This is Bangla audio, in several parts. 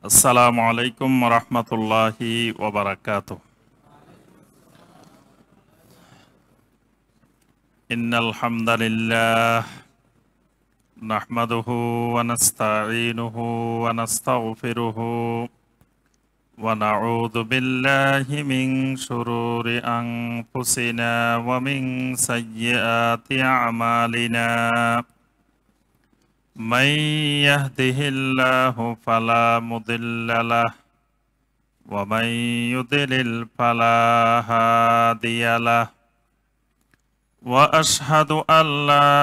আসসালামু আলাইকুম রহমতুল্লাহি ওয়াবারাকাতুহ। ইন্নাল হামদালিল্লাহ নাহমাদুহু ওয়া নাস্তাঈনুহু ওয়া নাস্তাগফিরুহু ওয়া নাউযু বিল্লাহি মিন শুরুরি আনফুসিনা ওয়া মিন সাইয়্যাতি আমালিনা। মান ইয়াহদিহিল্লাহু ফালা মুদিল্লা লাহু ওয়া মান ইউদ্লিল ফালা হাদিয়া লাহু। وأشهد أن لا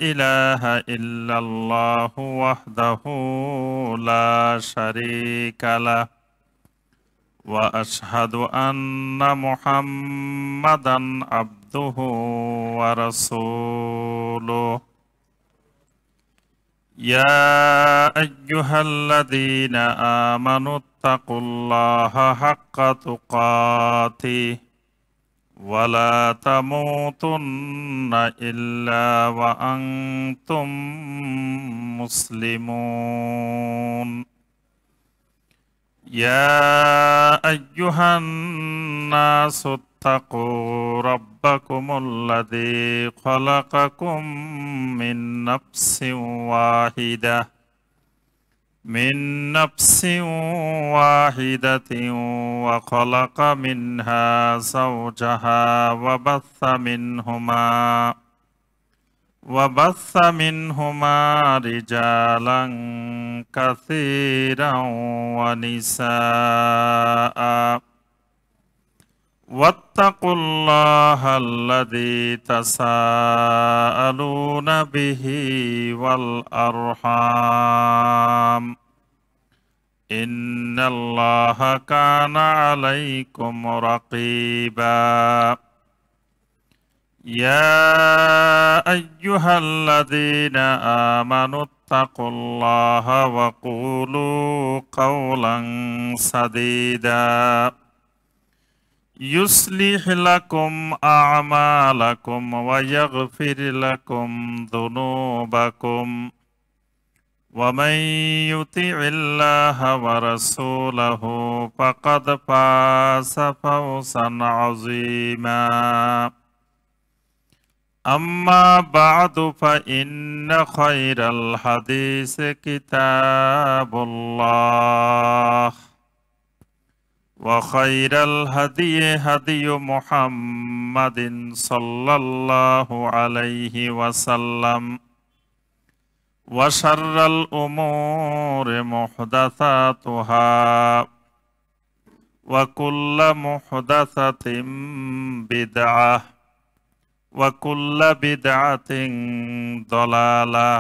إله إلا الله وحده لا شريك له وأشهد أن محمدا عبده ورسوله. يا أيها الذين آمنوا اتقوا الله حق تقاته ولا تموتن إلا وأنتم مسلمون. يا أيها الناس اتقوا ربكم الذي خلقكم من نفس واحدة وخلق منها زوجها وبث منهما رجالا كثيرا ونساء. واتقوا الله الذي تساءلون به والأرحام إن الله كان عليكم رقيبا. يا أيها الذين آمنوا اتقوا الله وقولوا قولا سديدا يصلح لكم أعمالكم ويغفر لكم ذنوبكم ومن يطع الله ورسوله فقد فاز فوزا عظيما. أما بعد فإن خير الحديث كتاب الله وخير الهدي هدي محمد صلى الله عليه وسلم وشر الأمور محدثاتها وكل محدثة بدعة وكل بدعة ضلالة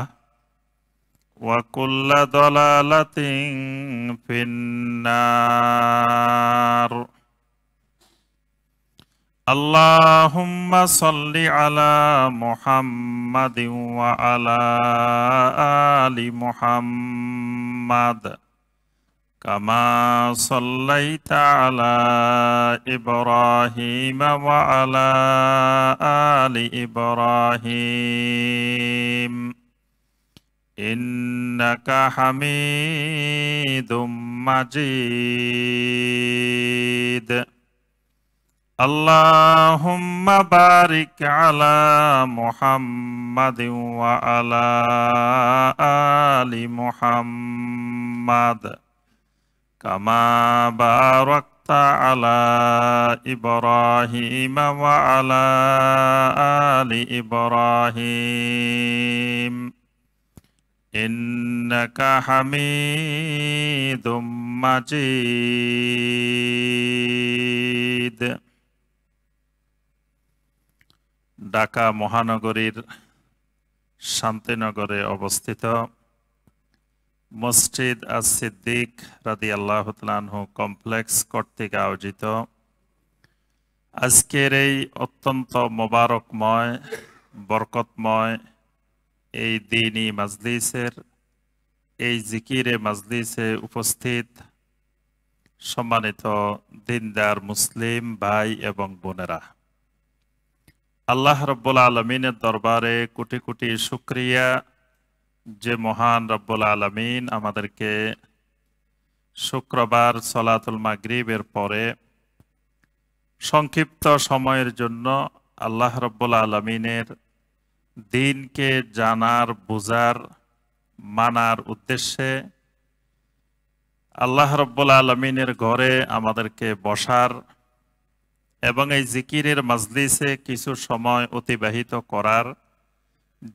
وكل ضلالة في النار. اللهم صل على محمد وعلى آل محمد كما صليت على إبراهيم وعلى آل إبراهيم إنك حميد مجيد. اللهم بارك على محمد وعلى آل محمد كما باركت على إبراهيم وعلى آل إبراهيم إنك حميد مجيد. ঢাকা মহানগরীর শান্তিনগরে অবস্থিত মসজিদ আস-সিদ্দিক রাদিয়াল্লাহু তাআলা আনহু কমপ্লেক্স কর্তৃক আয়োজিত আজকের এই অত্যন্ত মোবারকময় বরকতময় এই দ্বীনি মাজলিসের এই জিকিরে মাজলিসে উপস্থিত সম্মানিত দিনদার মুসলিম ভাই এবং বোনেরা, আল্লাহ রাব্বুল আলামিনের দরবারে কোটি কোটি শুকরিয়া যে মহান রব্বুল আলামিন আমাদেরকে শুক্রবার সলাতুল মাগরিবের পরে সংক্ষিপ্ত সময়ের জন্য আল্লাহ রব্বুল আলামিনের দিনকে জানার, বুঝার, মানার উদ্দেশ্যে আল্লাহ রব্বুল আলামিনের ঘরে আমাদেরকে বসার এবং এই জিকিরের মাজলিসে কিছু সময় অতিবাহিত করার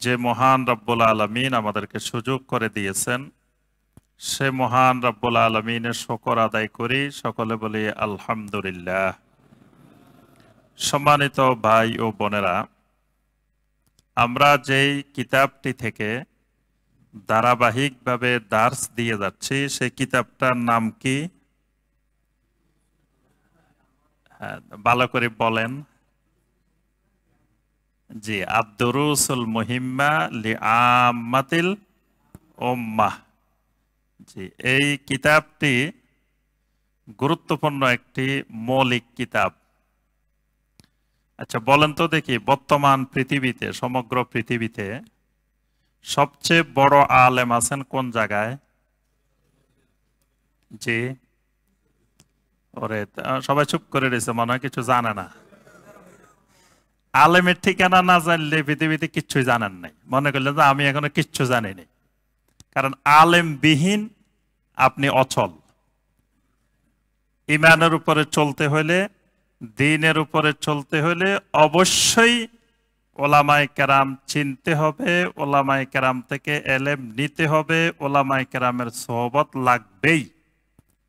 যে মহান রব্বুল আলামিন আমাদেরকে সুযোগ করে দিয়েছেন, সে মহান রব্বুল আলামিনের শুকর আদায় করি। সকলে বলি আলহামদুলিল্লাহ। সম্মানিত ভাই ও বোনেরা, আমরা যেই কিতাবটি থেকে ধারাবাহিকভাবে দার্স দিয়ে যাচ্ছি সেই কিতাবটার নাম কি? ভালো করে বলেন। জি, আদ-দুরুসুল মুহিম্মা লিআম্মাতিল উম্মাহ। জি, এই কিতাবটি গুরুত্বপূর্ণ একটি মৌলিক কিতাব। আচ্ছা বলেন তো দেখি, বর্তমান পৃথিবীতে, সমগ্র পৃথিবীতে সবচেয়ে বড় আলেম আছেন কোন জায়গায়? জি, ওরে সবাই চুপ করে রয়েছে, মনে হয় কিছু জানে না। আলেমের ঠিকানা না জানলে পৃথিবীতে কিচ্ছুই জানেন নাই, মনে করলেন যে আমি এখনো কিচ্ছু জানিনি। কারণ আলেম বিহীন আপনি অচল। ইমানের উপরে চলতে হলে, দ্বীনের উপরে চলতে হলে অবশ্যই ওলামায়ে কেরাম চিনতে হবে, ওলামায়ে কেরাম থেকে এলেম নিতে হবে, ওলামায়ে কেরামের সোহবত লাগবেই।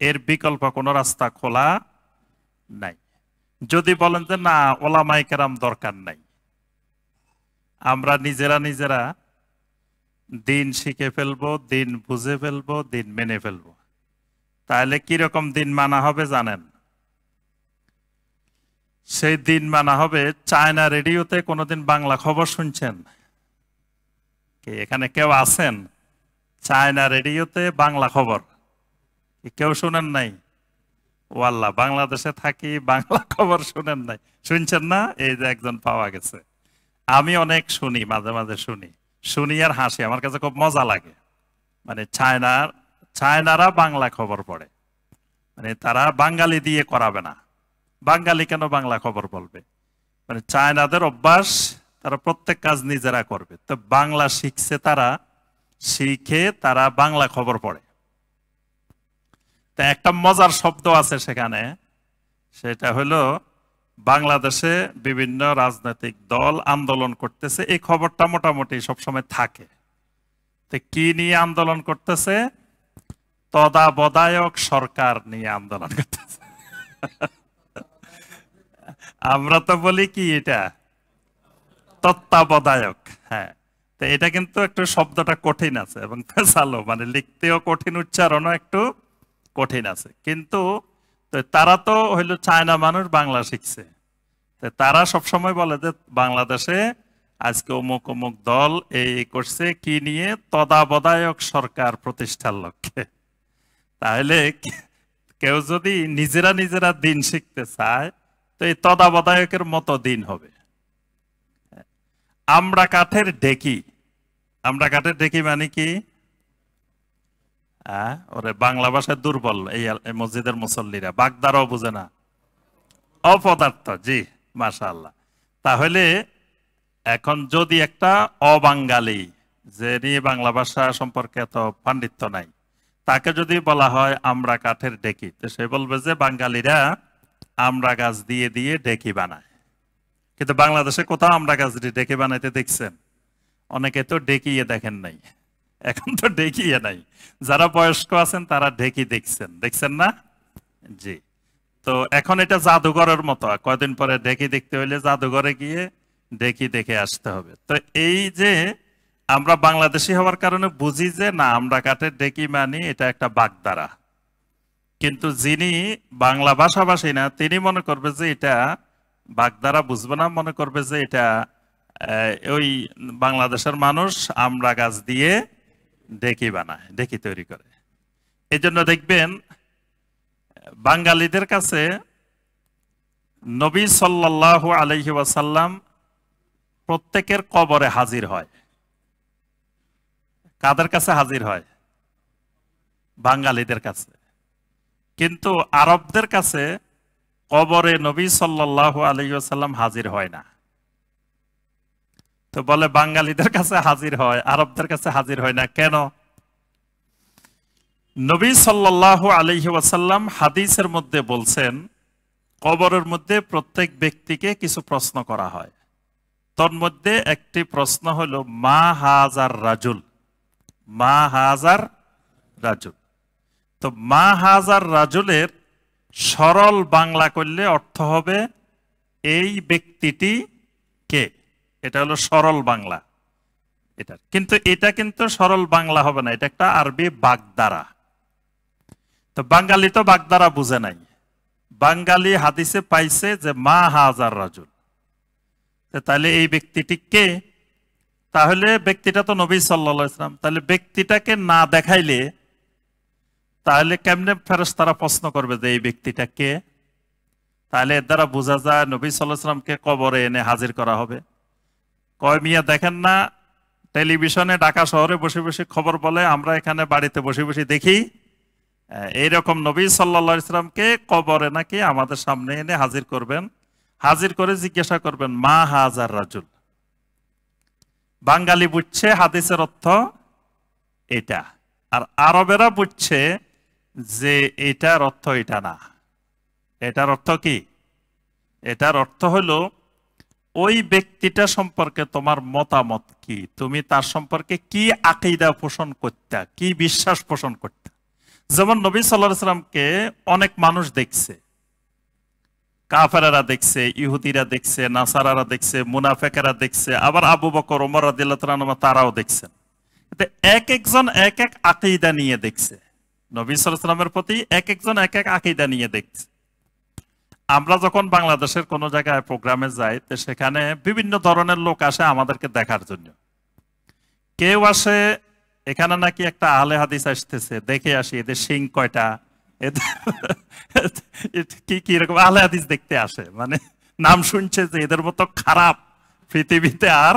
এর বিকল্প কোনো রাস্তা খোলা নাই। যদি বলেন যে না ওলামায়ে কেরাম দরকার নাই, আমরা নিজেরা দিন শিখে ফেলবো, দিন বুঝে ফেলবো, দিন মেনে ফেলবো, তাহলে কিরকম দিন মানা হবে জানেন? সেই দিন মানা হবে, চায়না রেডিওতে কোনোদিন বাংলা খবর শুনছেন? এখানে কেউ আছেন চায়না রেডিওতে বাংলা খবর? কেউ শুনেন নাই? ও আল্লাহ, বাংলাদেশে থাকি বাংলা খবর শুনেন নাই, শুনছেন না? এই যে একজন পাওয়া গেছে। আমি অনেক শুনি, মাঝে মাঝে শুনি আর হাসি, আমার কাছে খুব মজা লাগে। মানে চায়নারা বাংলা খবর পড়ে, মানে তারা বাঙালি দিয়ে করাবে না। বাঙালি কেন বাংলা খবর বলবে? মানে চায়নাদের অভ্যাস, তারা প্রত্যেক কাজ নিজেরা করবে। তো বাংলা শিখছে, তারা শিখে তারা বাংলা খবর পড়ে। তা একটা মজার শব্দ আছে সেখানে, সেটা হলো বাংলাদেশে বিভিন্ন রাজনৈতিক দল আন্দোলন করতেছে, এই খবরটা মোটামুটি সবসময় থাকে। তো কি নিয়ে আন্দোলন করতেছে? তত্ত্বাবধায়ক সরকার নিয়ে আন্দোলন করতেছে। আমরা তো বলি কি এটা? তত্ত্বাবধায়ক। হ্যাঁ, তো এটা কিন্তু একটু শব্দটা কঠিন আছে এবং পেশালো, মানে লিখতেও কঠিন, উচ্চারণও একটু কঠিন আছে। কিন্তু তারা তো হইলো চায়না মানুষ, বাংলা শিখছে। তারা সবসময় বলে যে বাংলাদেশে আজকে অমুক অমুক দল এই করছে, কি নিয়ে? তত্ত্বাবধায়ক সরকার প্রতিষ্ঠার লক্ষ্যে। তাহলে কেউ যদি নিজেরা দিন শিখতে চায়, তো এই তত্ত্বাবধায়কের মতো দিন হবে। আমরা কাঠের ঢেকি। আমরা কাঠের ঢেকি মানে কি? ওরে বাংলা ভাষায় দুর্বল এই মসজিদের মুসল্লিরা, বাগদারাও বুঝে না। অপদার্থ। জি, মাশাআল্লাহ। তাহলে এখন যদি একটা অবাঙালি, যে নিয়ে বাংলা ভাষা সম্পর্কে এত পাণ্ডিত্য নাই, তাকে যদি বলা হয় আমরা কাঠের ঢেকি, তো সে বলবে যে বাঙালিরা আমরা গাছ দিয়ে দিয়ে ঢেকি বানায়। কিন্তু বাংলাদেশে কোথাও আমরা গাছ দিয়ে ঢেকি বানাইতে দেখছেন? অনেকে তো ঢেকিয়ে দেখেন নাই, এখন তো ঢেকিয়ে নাই। যারা বয়স্ক আছেন তারা ঢেকি দেখছেন না? জি। তো এখন এটা জাদুঘরের মতো, কয়দিন পরে ঢেকি দেখতে হইলে জাদুঘরে গিয়ে ঢেকি দেখে আসতে হবে। তো এই যে আমরা বাংলাদেশি হওয়ার কারণে বুঝি যে না আমরা কাঠের ঢেকি মানি, এটা একটা বাগধারা। কিন্তু যিনি বাংলা ভাষাভাষী না, তিনি মনে করবে যে এটা বাগধারা, বুঝবে না, মনে করবে যে এটা ওই বাংলাদেশের মানুষ আমরা গাছ দিয়ে ঢেকি বানায়, ঢেকি তৈরি করে। এই জন্য দেখবেন বাঙালিদের কাছে নবী সাল্লাল্লাহু আলাইহি ওয়াসাল্লাম প্রত্যেকের কবরে হাজির হয়। কাদের কাছে হাজির হয়? বাঙালিদের কাছে। কিন্তু আরবদের কাছে কবরে নবী সাল্লাল্লাহু আলাইহি ওয়াসাল্লাম হাজির হয় না। তো বলে বাঙালিদের কাছে হাজির হয়, আরবদের কাছে হাজির হয় না কেন? নবী সাল্লাল্লাহু আলাইহি ওয়াসাল্লাম হাদিসের মধ্যে বলছেন, কবরের মধ্যে প্রত্যেক ব্যক্তিকে কিছু প্রশ্ন করা হয়। তোর মধ্যে একটি প্রশ্ন হলো মা হাজার রাজুল, মা হাজার রাজুল। তো মা হাজার রাজুলের সরল বাংলা করলে অর্থ হবে এই ব্যক্তিটি কে। এটা হলো সরল বাংলা এটা, কিন্তু এটা কিন্তু সরল বাংলা হবে না, এটা একটা আরবি বাগধারা। তো বাঙালি তো বাগধারা বুঝে নাই, বাঙালি হাদিসে পাইছে যে মা হাজার রাজুল, তাহলে এই ব্যক্তিটি কে? তাহলে ব্যক্তিটা তো নবী সাল্লাল্লাহু আলাইহি ওয়াসাল্লাম, তাহলে ব্যক্তিটাকে না দেখাইলে তাহলে কেমনে ফেরেশতারা প্রশ্ন করবে যে এই ব্যক্তিটা কে? তাহলে এর দ্বারা বোঝা যায় নবী সাল্লাল্লাহু আলাইহি ওয়াসাল্লামকে কবরে এনে হাজির করা হবে। কয় মিয়া দেখেন না টেলিভিশনে ঢাকা শহরে বসে বসে খবর বলে, আমরা এখানে বাড়িতে বসে বসে দেখি এইরকম নবী সাল্লাল্লাহু আলাইহি ওয়াসাল্লামকে কবরে নাকি আমাদের সামনে এনে হাজির করবেন, হাজির করে জিজ্ঞাসা করবেন মা হাজার রাজুল। বাঙালি বুঝছে হাদিসের অর্থ এটা, আর আরবেরা বুঝছে যে এটার অর্থ এটা না। এটার অর্থ কি? এটার অর্থ হলো ওই ব্যক্তিটা সম্পর্কে তোমার মতামত কি, তুমি তার সম্পর্কে কি আকীদা পোষণ করতে, কি বিশ্বাস পোষণ করতে। যেমন নবী সাল্লাল্লাহু আলাইহি ওয়াসাল্লামকে অনেক মানুষ দেখছে, কাফেরেরা দেখছে, ইহুদিরা দেখছে, নাসারারা দেখছে, মুনাফিকেরা দেখছে, আবার আবু বকর, ওমর রাদিয়াল্লাহু তাআলা আনহু তারাও দেখছেন। এক একজন এক এক আকীদা নিয়ে দেখছে, নবী সাল্লাল্লাহু আলাইহি ওয়াসাল্লামের প্রতি এক একজন এক এক আকীদা নিয়ে দেখছে। আমরা যখন বাংলাদেশের কোন জায়গায় প্রোগ্রামে যাই, তো সেখানে বিভিন্ন ধরনের লোক আসে আমাদেরকে দেখার জন্য। কেউ আসে এখানে নাকি একটা আহলে হাদিস আসতেছে, দেখে আসি এদের সিং কয়টা, কি কি রকম আহলে হাদিস দেখতে আসে, মানে নাম শুনছে যে এদের মতো খারাপ পৃথিবীতে আর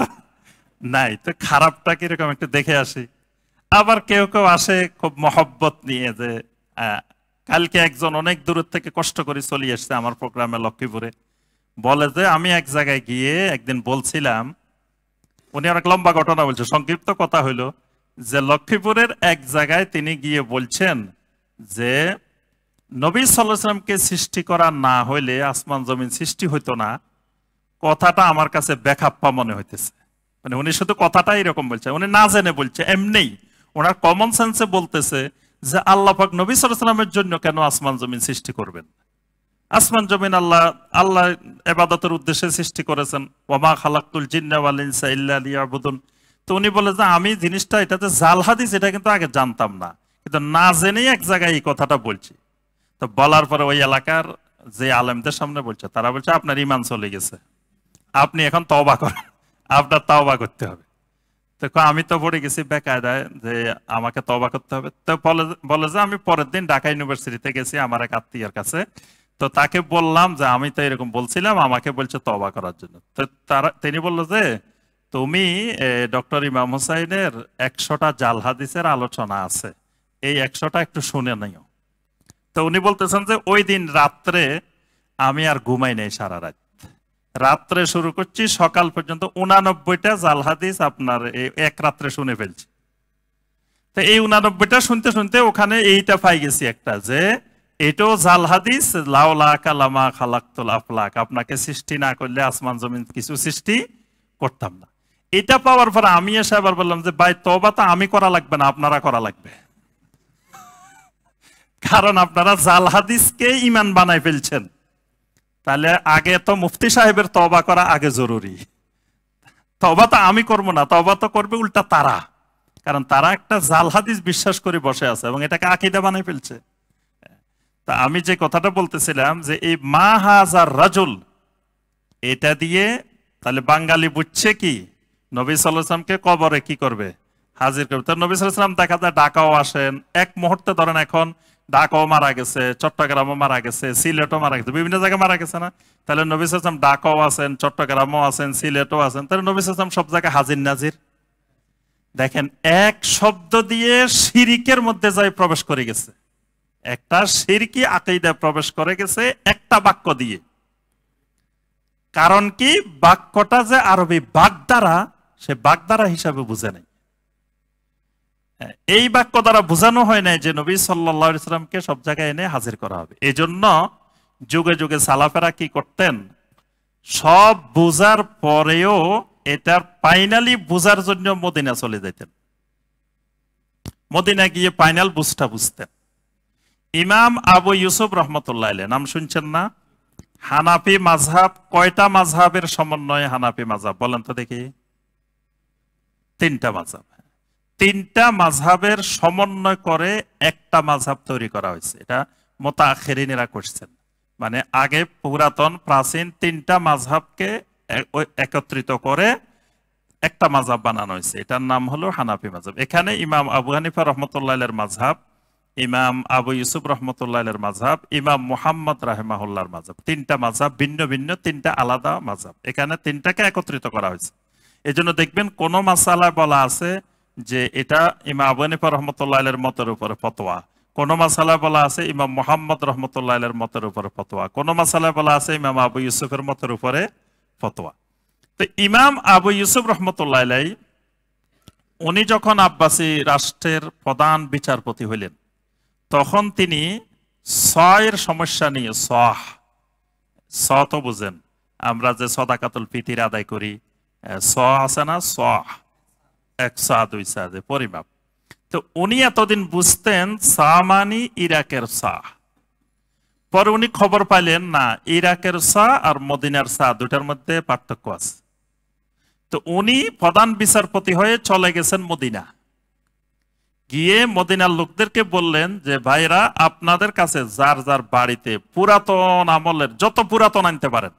নাই, তো খারাপটা কিরকম একটু দেখে আসি। আবার কেউ কেউ আসে খুব মহব্বত নিয়ে, যে কালকে একজন অনেক দূরের থেকে কষ্ট করে চলে আসছে আমার প্রোগ্রামে লক্ষ্মীপুরে, বলে যে আমি এক জায়গায় গিয়ে একদিন বলছিলাম, উনি অনেক লম্বা ঘটনা বলছে, সংক্ষিপ্ত কথা হইলো যে লক্ষ্মীপুরের এক জায়গায় তিনি গিয়ে বলছেন যে নবী সাল্লাল্লাহু আলাইহি ওয়াসাল্লামকে সৃষ্টি করা না হইলে আসমান জমিন সৃষ্টি হইতো না। কথাটা আমার কাছে বেখাপ্পা মনে হইতেছে। মানে উনি শুধু কথাটা এরকম বলছে, উনি না জেনে বলছে, এমনি ওনার কমন সেন্সে বলতেছে যে আল্লাহ পাক নবী সাল্লাল্লাহু আলাইহি ওয়াসাল্লামের জন্য কেন আসমান জমিন সৃষ্টি করবেন? আসমান জমিন আল্লাহ ইবাদতের উদ্দেশ্যে সৃষ্টি করেছেন, ওয়ামা খালাকতুল জিন্না ওয়াল ইনসা ইল্লা লিয়াবুদুন। তো উনি বলে যে আমি জিনিসটা এটাতে জাল হাদিস, এটা কিন্তু আগে জানতাম না, কিন্তু না জেনেই এক জায়গায় এই কথাটা বলছি। তো বলার পরে ওই এলাকার যে আলেমদের সামনে বলছে, তারা বলছে আপনার ঈমান চলে গেছে, আপনি এখন তওবা করেন, আপনার তওবা করতে হবে। তো আমি তো পড়ে গেছি বেকায়দায় যে আমাকে তওবা করতে হবে। তো বলে যে আমি পরের দিন ঢাকা ইউনিভার্সিটিতে গেছি আমার এক আত্মীয়ের কাছে, তো তাকে বললাম যে আমি তো এরকম বলছিলাম, আমাকে বলছে তওবা করার জন্য। তো তিনি বললো যে তুমি ডক্টর ইমাম হুসাইনের 100টা জাল হাদিসের আলোচনা আছে, এই 100টা একটু শুনে নিও। তো উনি বলতেছেন যে ওই দিন রাত্রে আমি আর ঘুমাই নাই, সারা রাত রাত্রে শুরু করছি, সকাল পর্যন্ত 89টা জাল হাদিস আপনার এক রাত্রে শুনে ফেলছি। তো এই 89টা শুনতে শুনতে ওখানে এইটা পাই গেছি একটা, যে এটাও জাল হাদিস, লাউলা কালামা খালাকতুল আফলাক, আপনাকে সৃষ্টি না করলে আসমান জমিন কিছু সৃষ্টি করতাম না। এটা পাওয়ার পর আমি এসে আবার বললাম যে ভাই তওবা তো আমি করা লাগবে না, আপনারা করা লাগবে, কারণ আপনারা জাল হাদিসকে ঈমান বানাই ফেলছেন। তাহলে আগে তো মুফতি সাহেবের তওবা করা আগে জরুরি। তওবা তো আমি করবো না, তওবা তো করবে উল্টা তারা, কারণ তারা একটা জাল হাদিস বিশ্বাস করে বসে আছে এবং এটাকে আকীদা বানাই ফেলছে। তা আমি যে কথাটা বলতেছিলাম যে এই মা হাজার রাজুল, এটা দিয়ে তাহলে বাঙালি বুঝছে কি নবী সাল্লাল্লাহু আলাইহি ওয়াসাল্লামকে কবরে কি করবে, হাজির করবে। তো নবী সাল্লাল্লাহু আলাইহি ওয়াসাল্লাম দেখা যায় ঢাকাও আসেন, এক মুহূর্তে ধরেন এখন ঢাকাও মারা গেছে, চট্টগ্রামও মারা গেছে, সিলেটও মারা গেছে, বিভিন্ন জায়গায় মারা গেছে না? তাহলে নবী সাল্লাল্লাহু আলাইহি ওয়াসাল্লাম ঢাকাও আছেন, চট্টগ্রামও আছেন, সিলেটও আছেন, তাহলে নবী সাল্লাল্লাহু আলাইহি ওয়াসাল্লাম সব জায়গায় হাজির নাজির। দেখেন এক শব্দ দিয়ে শিরিকের মধ্যে যাই প্রবেশ করে গেছে, একটা শিরকি আকীদায় প্রবেশ করে গেছে একটা বাক্য দিয়ে। কারণ কি, বাক্যটা যে আরবি বাগধারা, সে বাগধারা হিসাবে বুঝে নাই। এই বাক্য দ্বারা বোঝানো হয় নাই যে নবী সাল্লাল্লাহু আলাইহি সাল্লামকে সব জায়গায় এনে হাজির করা হবে। এই জন্য যুগে যুগে সালাফেরা কি করতেন, সব বুঝার পরেও এটার ফাইনালি বুঝার জন্য মদিনা চলে যেতেন, মদিনা গিয়ে ফাইনাল বুঝটা বুঝতেন। ইমাম আবু ইউসুফ রহমতুল্লাহ আলাইহি, নাম শুনছেন না? হানাফি মাযহাব, কয়টা মাযহাবের সমন্বয়ে হানাফি মাযহাব বলেন তো দেখি? তিনটা মাযহাব। তিনটা মাযহাবের সমন্বয় করে একটা মাযহাব তৈরি করা হয়েছে। এটা মুতাআখিরিনেরা করছেন, মানে আগে পুরাতন প্রাচীন তিনটা মাযহাবকে একত্রিত করে একটা মাযহাব বানানো হয়েছে। এটার নাম হলো হানাফি মাযহাব। এখানে ইমাম আবু হানিফা রহমতুল্লাহ আলাইহির মাযহাব, ইমাম আবু ইউসুফ রহমতুল্লাহ আলাইহির মাযহাব, ইমাম মুহাম্মদ রাহিমাহুল্লাহর মাযহাব, তিনটা মাযহাব ভিন্ন ভিন্ন, তিনটা আলাদা মাযহাব। এখানে তিনটাকে একত্রিত করা হয়েছে। এজন্য দেখবেন কোন মাসালায় বলা আছে যে এটা ইমাম আবু হানিফা রহমতুল্লাহ আলাইহির মতের উপরে ফতোয়া, কোন মাসালায় বলা আছে ইমাম মুহাম্মদ রহমতুল্লাহ আলাইহির মতের উপরে ফতোয়া, কোন মাসালায় বলা আছে ইমাম আবু ইউসুফের মতের উপরে ফতোয়া। তো ইমাম আবু ইউসুফ রহমতুল্লাহ আলাইহি উনি যখন আব্বাসী রাষ্ট্রের প্রধান বিচারপতি হইলেন, তখন তিনি সয়ের সমস্যা নিয়ে, স তো বুঝেন, আমরা যে সাদাকাতুল ফিতির আদায় করি, স আছে না, স এক সা দুই সা যে পরিমাপ। তো উনি এতদিন বুঝতেন সা মানি ইরাকের সা। পরে উনি খবর পাইলেন না, ইরাকের সা আর মদিনার সা দুটার মধ্যে পার্থক্য আছে। তো উনি প্রধান বিচারপতি হয়ে চলে গেছেন মদিনা। গিয়ে মদিনার লোকদেরকে বললেন যে ভাইরা, আপনাদের কাছে যার যার বাড়িতে পুরাতন আমলের যত পুরাতন আনতে পারেন,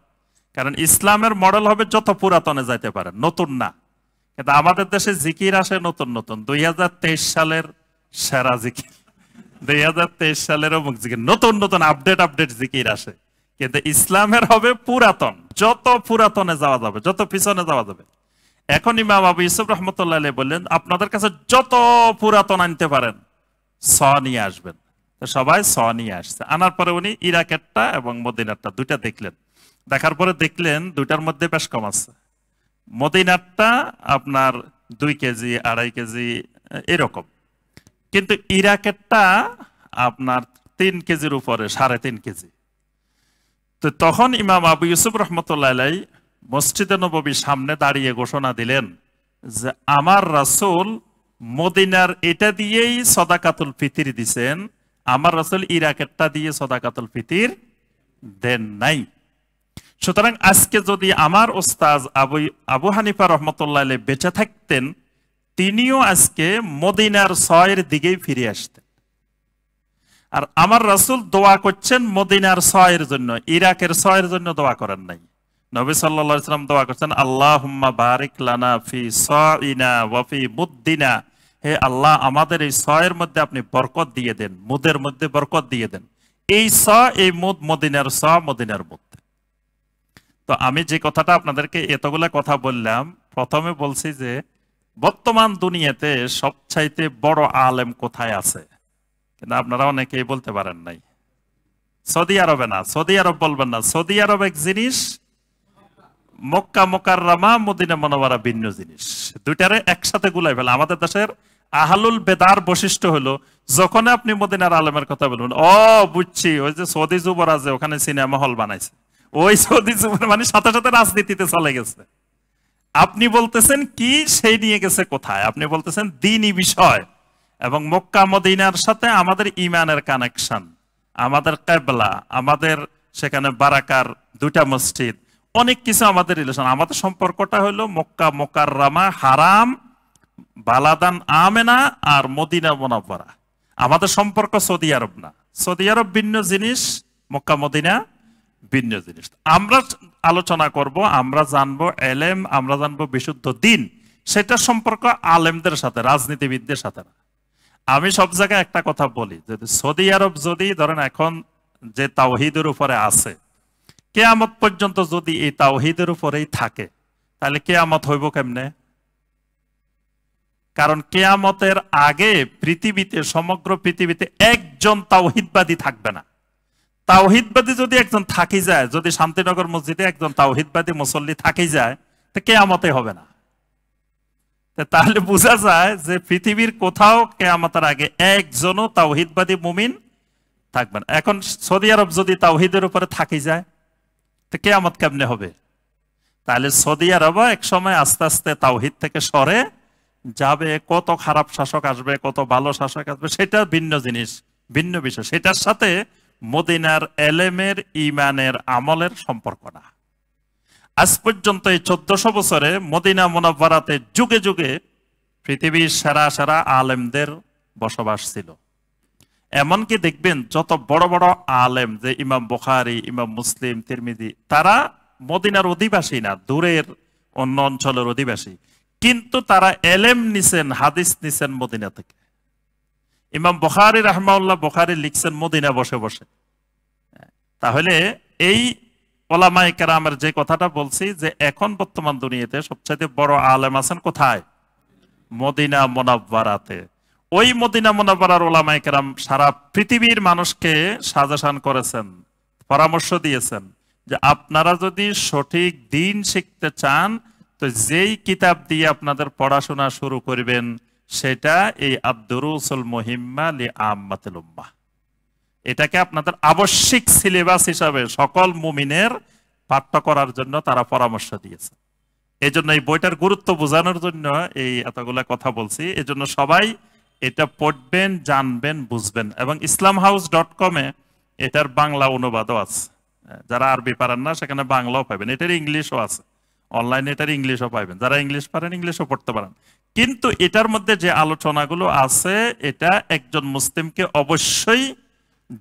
কারণ ইসলামের মডেল হবে যত পুরাতনে যাইতে পারেন, নতুন না। কিন্তু আমাদের দেশে জিকির আসে নতুন নতুন, 2023 সালের সেরা জিকির, 2023 সালের অমুক জিকির, নতুন নতুন আপডেট জিকির আসে। কিন্তু ইসলামের হবে পুরাতন, যত পুরাতনে যাওয়া যাবে, যত পিছনে যাওয়া যাবে। এখন ইমাম আবু ইউসুফ রহমতুল্লাহ আলাইহি বললেন, আপনাদের কাছে যত পুরাতন আনতে পারেন স নিয়ে আসবেন। তো সবাই স নিয়ে আসছে। আনার পরে উনি ইরাকেরটা এবং মদিনারটা দুইটা দেখলেন। দেখার পরে দেখলেন দুইটার মধ্যে বেশ কম আছে। মদিনারটা আপনার 2 কেজি 2.5 কেজি এরকম, কিন্তু ইরাকেরটা আপনার 3 কেজির উপরে, 3.5 কেজি। তো তখন ইমাম আবু ইউসুফ রহমতুল্লাহ আলাইহি মসজিদে নববীর সামনে দাঁড়িয়ে ঘোষণা দিলেন যে আমার রাসূল মদিনার এটা দিয়েই সাদাকাতুল ফিতর দিবেন, আমার রাসূল ইরাকেরটা দিয়ে সাদাকাতুল ফিতর দেন নাই। সুতরাং আজকে যদি আমার ওস্তাদ আবু হানিফা রহমতুল্লাহ আলাইহি বেঁচে থাকতেন, তিনিও আজকে মদিনার সয়ের দিকেই ফিরে আসতেন। আর আমার রাসূল দোয়া করছেন মদিনার সয়ের জন্য, ইরাকের সয়ের জন্য দোয়া করেন নাই। নবী সাল্লাল্লাহু আলাইহি ওয়াসাল্লাম দোয়া করছেন, আল্লাহুম্মা বারিক লানা ফি সাইনা ওয়া ফি মুদ্দিনা, হে আল্লাহ আমাদের এই সয়ের মধ্যে আপনি বরকত দিয়ে দেন, মুদের মধ্যে বরকত দিয়ে দেন। এই স, এই মুদ মদিনার স, মদিনার মুদ। তো আমি যে কথাটা আপনাদেরকে এতগুলা কথা বললাম, প্রথমে বলছি যে বর্তমান দুনিয়াতে সবচাইতে বড় আলেম কোথায় আছে, কিন্তু আপনারা অনেকেই বলতে পারেন নাই। সৌদি আরবে না, সৌদি আরব বলবেন না, সৌদি আরব এক জিনিস, মক্কা মুকাররমা মদিনা মুনাওয়ারা ভিন্ন জিনিস। দুইটারে একসাথে গুলাই ফেলে। আমাদের দেশের আহলুল বেদার বৈশিষ্ট্য হলো, যখন আপনি মদিনার আলেমের কথা বলবেন, ও বুঝছি, ওই যে সৌদি যুবরাজে ওখানে সিনেমা হল বানাইছে, ওই সৌদি যুবরাজ মানে সাথে সাথে রাজনীতিতে চলে গেছে। আপনি বলতেছেন কি, সেই নিয়ে গেছে কোথায়? আপনি বলতেছেন দ্বীনি বিষয়। এবং মক্কা মদিনার সাথে আমাদের ইমানের কানেকশন, আমাদের কিবলা, আমাদের সেখানে বারাকার 2টা মসজিদ, অনেক কিছু আমাদের রিলেশন। আমাদের সম্পর্কটা হলো মক্কা মুকাররমা, হারাম, বালাদান আমেনা আর মদিনা মুনাওয়ারা। আমাদের সম্পর্ক সৌদি আরব না। সৌদি আরব ভিন্ন জিনিস, মক্কা মদিনা ভিন্ন জিনিস। আমরা আলোচনা করব, আমরা জানবো এলেম, আমরা জানবো বিশুদ্ধ দ্বীন। সেটা সম্পর্ক আলেমদের সাথে, রাজনীতিবিদদের সাথে না। আমি সব জায়গায় একটা কথা বলি, যদি সৌদি আরব যদি ধরেন এখন যে তাওহীদের উপরে আছে, কিয়ামত পর্যন্ত যদি এই তাওহীদের উপরেই থাকে, তাহলে কিয়ামত হইব কেমনে? কারণ কিয়ামতের আগে পৃথিবীতে, সমগ্র পৃথিবীতে একজন তাওহীদবাদী থাকবে না। তাওহীদবাদী যদি একজন থাকি যায়, যদি শান্তিনগর মসজিদে একজন তাওহীদবাদী মুসল্লি থাকি যায়, তো কিয়ামতে হবে না। তাহলে বোঝা যায় যে পৃথিবীর কোথাও কিয়ামতের আগে একজনও তাওহীদবাদী মুমিন থাকবে না। এখন সৌদি আরব যদি তাওহীদের উপরে থাকি যায়, তো কিয়ামত কেমনে হবে? তাহলে সৌদি আরব এক সময় আস্তে আস্তে তাওহীদ থেকে সরে যাবে। কত খারাপ শাসক আসবে, কত ভালো শাসক আসবে, সেটা ভিন্ন জিনিস, ভিন্ন বিষয়। সেটার সাথে মদিনার এলেমের, ইমানের, আমলের সম্পর্ক না। আজ পর্যন্ত এই 1400 বছরে মদিনা মুনাওয়ারাতে যুগে যুগে পৃথিবীর সেরা সেরা আলেমদের বসবাস ছিল। এমনকি দেখবেন যত বড় বড় আলেম, যে ইমাম বুখারী, ইমাম মুসলিম, তিরমিজি, তারা মদিনার অধিবাসী না, দূরের অন্য অঞ্চলের অধিবাসী, কিন্তু তারা এলেম নিছেন, হাদিস নিছেন মদিনা থেকে। ইমাম বুখারী রাহমাহুল্লাহ বুখারী লিখছেন মদিনা বসে বসে। তাহলে এই ওলামায়ে কেরামের যে কথাটা বলছি, যে এখন বর্তমান দুনিয়াতে সবচেয়ে বড় আলেম আছেন কোথায়? মদিনা মুনাওয়ারাতে। ওই মদিনা মুনাওয়ারার ওলামায়ে কেরাম সারা পৃথিবীর মানুষকে সাজেশন করেছেন, পরামর্শ দিয়েছেন যে আপনারা যদি সঠিক দ্বীন শিখতে চান, তো যেই কিতাব দিয়ে আপনাদের পড়াশোনা শুরু করবেন সেটা এই আদ-দুরুসুল মুহিম্মা লি আম্মাতিল উম্মাহ। এটাকে আপনাদের আবশ্যিক সিলেবাস হিসাবে সকল মুমিনের পাঠ্য করার জন্য তারা পরামর্শ দিয়েছে। এই জন্য এই বইটার গুরুত্ব বোঝানোর জন্য এই এতগুলা কথা বলছি। এই জন্য সবাই এটা পড়বেন, জানবেন, বুঝবেন। এবং islamhouse.com এ এটার বাংলা অনুবাদও আছে। যারা আরবি পারেন না সেখানে বাংলাও পাবেন, এটার ইংলিশও আছে অনলাইনে, এটার ইংলিশও পাবেন। যারা ইংলিশ পারেন ইংলিশও পড়তে পারেন। কিন্তু এটার মধ্যে যে আলোচনাগুলো আছে, এটা একজন মুসলিমকে অবশ্যই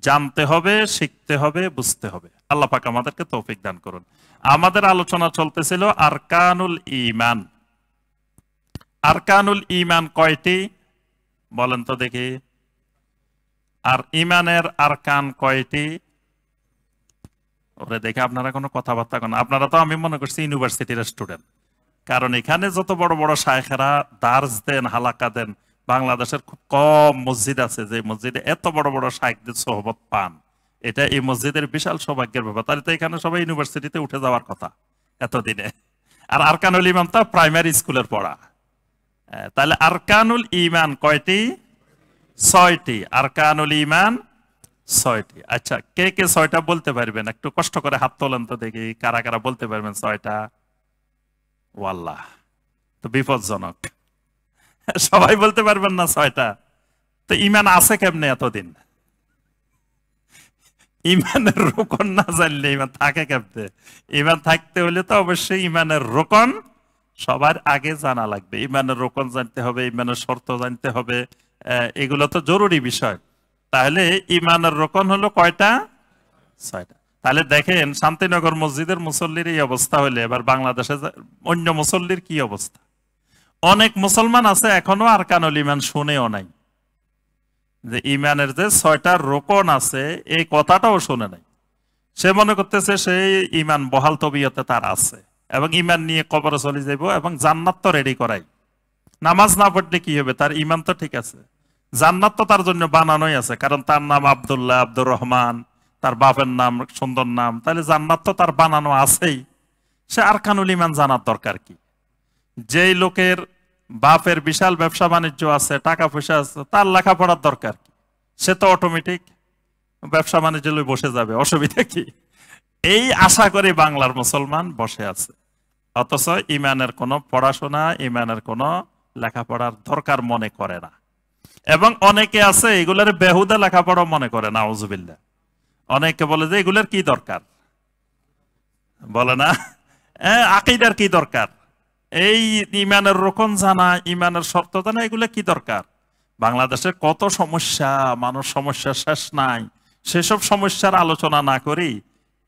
জানতে হবে, শিখতে হবে, বুঝতে হবে। আল্লাহ পাক আমাদেরকে তৌফিক দান করুন। আমাদের আলোচনা চলতেছিল আরকানুল ঈমান। আরকানুল ঈমান কয়টি বলেন তো দেখি? আর ঈমানের আরকান কয়টি? ওরে দেখে আপনারা কোনো কথাবার্তা করেন। আপনারা তো, আমি মনে করছি, ইউনিভার্সিটির স্টুডেন্ট। কারণ এখানে যত বড় বড় শায়েখেরা দার্স দেন, হালাকা দেন, বাংলাদেশের খুব কম মসজিদ আছে যে মসজিদে এত বড় বড় শায়েখদের সোহবত পান। এটা এই মসজিদের বিশাল সৌভাগ্যের ব্যাপার। তাহলে তো এখানে সবাই ইউনিভার্সিটিতে উঠে যাওয়ার কথা এতদিনে। আর আরকানুল ঈমান তো প্রাইমারি স্কুলের পড়া। তাহলে আরকানুল ঈমান কয়টি? 6টি। আরকানুল ঈমান 6টি। আচ্ছা, কে কে 6টা বলতে পারবেন? একটু কষ্ট করে হাত তোলেন তো দেখি, কারা কারা বলতে পারবেন 6টা? ওয়াল্লাহ, তো বিপজ্জনক। সবাই বলতে পারবেন না 6টা। তো ঈমান আছে কেমনে এতদিন? ঈমানের রোকন না জানলে ঈমান থাকে কেমনে? ঈমান থাকতে হলে তো অবশ্যই ঈমানের রোকন সবার আগে জানা লাগবে। ঈমানের রোকন জানতে হবে, ঈমানের শর্ত জানতে হবে, এগুলো তো জরুরি বিষয়। তাহলে ঈমানের রোকন হলো কয়টা? 6টা। তাহলে দেখেন, শান্তিনগর মসজিদের মুসল্লির এই অবস্থা হলে এবার বাংলাদেশে অন্য মুসল্লির কি অবস্থা? অনেক মুসলমান আছে এখনো আরকানুল ঈমান শুনেও নাই, যে ঈমানের যে 6টা রোকন আছে এই কথাটাও শুনে নাই। সে মনে করতেছে সেই ঈমান বহাল তবিয়তে তার আছে, এবং ঈমান নিয়ে কবরে চলে যাইব, এবং জান্নাত তো রেডি করাই। নামাজ না পড়লে কি হবে? তার ঈমান তো ঠিক আছে। জান্নাত তো তার জন্য বানানোই আছে, কারণ তার নাম আব্দুল্লাহ, আব্দুর রহমান, তার বাপের নাম সুন্দর নাম। তাহলে জান্নাত তো তার বানানো আছেই। সে আরকানুল ঈমান জানার দরকার কি? যেই লোকের বাপের বিশাল ব্যবসা বাণিজ্য আছে, টাকা পয়সা আছে, তার লেখাপড়ার দরকার কি? সে তো অটোমেটিক ব্যবসা বাণিজ্য লই বসে যাবে, অসুবিধা কি? এই আশা করে বাংলার মুসলমান বসে আছে। অথচ ঈমানের কোনো পড়াশোনা, ঈমানের কোনো লেখাপড়ার দরকার মনে করে না। এবং অনেকে আছে এগুলোর বেহুদা লেখাপড়া মনে করে না, আউযুবিল্লাহ। অনেকে বলে যে এগুলোর কি দরকার, বলে না আকীদার কি দরকার, এই ঈমানের রোকন জানা, ঈমানের শর্ত জানা, এগুলো কি দরকার? বাংলাদেশে কত সমস্যা, মানুষ সমস্যা শেষ নাই। সেসব সমস্যার আলোচনা না করি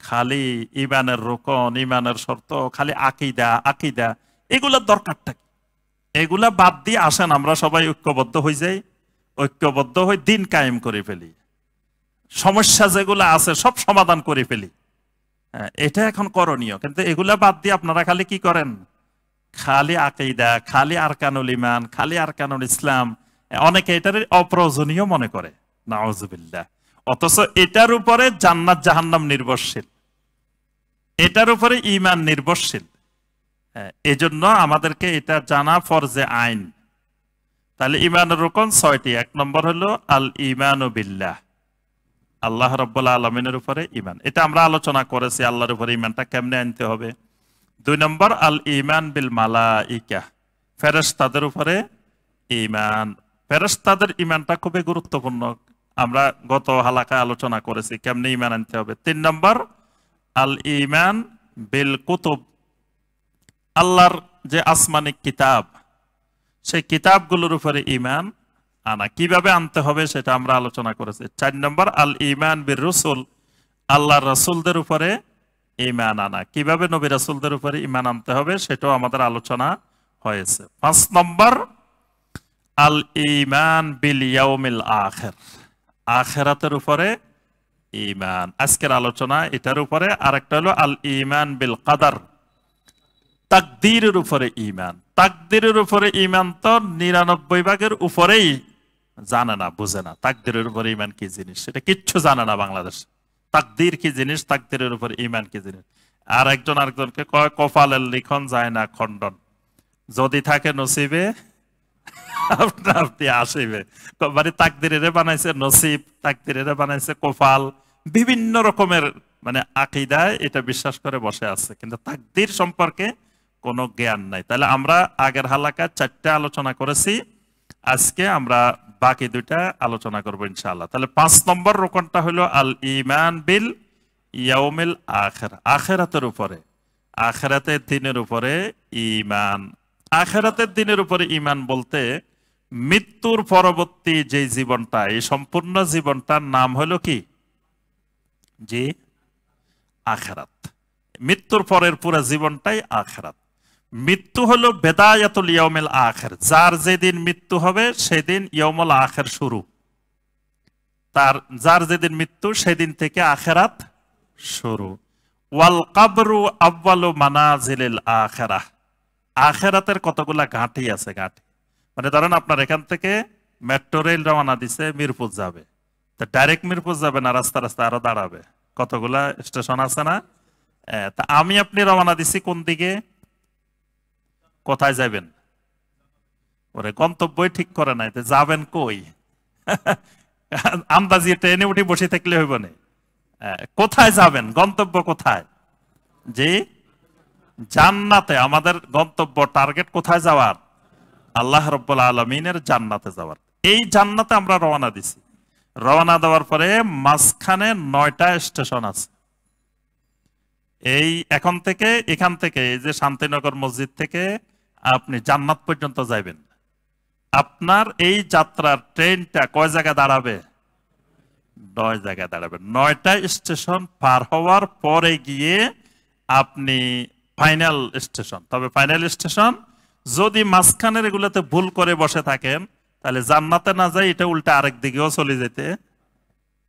খালি ঈমানের রোকন, ঈমানের শর্ত, খালি আকীদা আকীদা, এগুলোর দরকারটা কি? এগুলা বাদ দিয়ে আসেন আমরা সবাই ঐক্যবদ্ধ হয়ে যাই, ঐক্যবদ্ধ হয়ে দিন কায়েম করে ফেলি, সমস্যা যেগুলো আছে সব সমাধান করে ফেলি। এটা এখন করণীয়। কিন্তু এগুলা বাদ দিয়ে আপনারা খালি কি করেন? খালি আকীদা, খালি আরকানুল ঈমান, খালি আরকানুল ইসলাম, অনেকে এটার অপ্রয়োজনীয় মনে করে, নাউজুবিল্লাহ। অথচ এটার উপরে জান্নাত জাহান্নাম নির্ভরশীল, এটার উপরে ঈমান নির্ভরশীল। এজন্য আমাদেরকে এটা জানা ফরজে আইন। তাহলে ঈমানের রুকন 6টি। 1 নম্বর হলো আল ঈমানু বিল্লাহ, আল্লাহ রাব্বুল আলামিনের উপরে ঈমান। এটা আমরা আলোচনা করেছি, আল্লাহর উপরে ঈমানটা কেমনে আনতে হবে। 2 নম্বর আল ঈমান বিল মালাইকা, ফেরেশতাদের উপরে ঈমান। ফেরেশতাদের ঈমানটা খুবই গুরুত্বপূর্ণ, আমরা গত হালাকায় আলোচনা করেছি কেমনে ঈমান আনতে হবে। 3 নম্বর আল ঈমান বিল কুতুব, আল্লাহর যে আসমানিক কিতাব, সেই কিতাবগুলোর উপরে ঈমান আনা, কিভাবে আনতে হবে সেটা আমরা আলোচনা করেছি। 4 নম্বর আল ঈমান বির রসুল, আল্লাহর রাসূলদের উপরে ঈমান আনা, কিভাবে নবী রাসূলদের উপরে ঈমান আনতে হবে সেটাও আমাদের আলোচনা হয়েছে। 5 নম্বর আল ঈমান বিল ইয়াউমিল আখির, আখিরাতের উপরে ঈমান। আজকের আলোচনা এটার উপরে। আরেকটা হলো আল ঈমান বিল কদর, তাকদীরের উপরে ঈমান। তাকদীরের উপরে ঈমান তো 99 ভাগের উপরেই জানে না, বুঝে না তাকদীরের উপরে ঈমান কি জিনিস, সেটা কিচ্ছু জানে না বাংলাদেশ। তাকদীর কি জিনিস, তাকদীরের উপরে ঈমান কি জিনিস। আর একজন আরেকজনকে কয় কপালের লিখন যায় না খণ্ডন, যদি থাকে নসিবে আপনি আসিবে। মানে তাকদীরের বানাইছে নসিব, তাকদীরের বানাইছে কপাল, বিভিন্ন রকমের মানে আকীদায় এটা বিশ্বাস করে বসে আছে, কিন্তু তাকদীর সম্পর্কে কোনো জ্ঞান নাই। তাহলে আমরা আগের হালাকা 4টা আলোচনা করেছি, আজকে আমরা বাকি 2টা আলোচনা করব ইনশাআল্লাহ। তাহলে 5 নম্বর রোকনটা হলো আল ঈমান বিল ইয়াউমিল আখির, আখিরাতের উপরে, আখিরাতের দিনের উপরে ঈমান। আখিরাতের দিনের উপরে ঈমান বলতে মৃত্যুর পরবর্তী যে জীবনটা, এই সম্পূর্ণ জীবনটার নাম হলো কি? জি, আখিরাত। মৃত্যুর পরের পুরো জীবনটাই আখিরাত। মৃত্যু হলো বেদায়াতুল ইয়াউমিল আখির, যার যেদিন মৃত্যু হবে সেদিন ইয়াউমুল আখির শুরু, তার যার যেদিন মৃত্যু সেদিন থেকে আখিরাত শুরু। ওয়াল কবরু আউয়ালু মানাজিলিল আখিরাহ, আখিরাতের কতগুলা ঘাঁটি আছে, ঘাঁটি মানে ধরেন আপনার এখান থেকে মেট্রো রেল রওনা দিছে মিরপুর যাবে, তা ডাইরেক্ট মিরপুর যাবে না, রাস্তা রাস্তা আরো দাঁড়াবে, কতগুলা স্টেশন আছে না? তা আমি আপনি রওনা দিছি কোন দিকে, কোথায় যাবেন? ওরে গন্তব্যই ঠিক করে নাই, তো যাবেন কই? আন্দাজি ট্রেনে উঠে বসে থাকলে হইব না, কোথায় যাবেন, গন্তব্য কোথায়? জি, জান্নাতে। আমাদের গন্তব্য, টার্গেট কোথায় যাওয়ার? আল্লাহ রাব্বুল আলামিনের জান্নাতে যাওয়ার। এই জান্নাতে আমরা রওনা দিছি। রওনা দেওয়ার পরে মাঝখানে 9টা স্টেশন আছে। এই এখান থেকে এই যে শান্তিনগর মসজিদ থেকে আপনি জান্নাত পর্যন্ত যাইবেন, আপনার এই যাত্রার ট্রেনটা কয় জায়গায় দাঁড়াবে? 9 জায়গায় দাঁড়াবে। 9টা স্টেশন পার হওয়ার পরে গিয়ে আপনি ফাইনাল স্টেশন। তবে ফাইনাল স্টেশন যদি মাঝখানের এগুলোতে ভুল করে বসে থাকেন তাহলে জান্নাতে না যায়, এটা উল্টা আরেক দিকেও চলে যেতে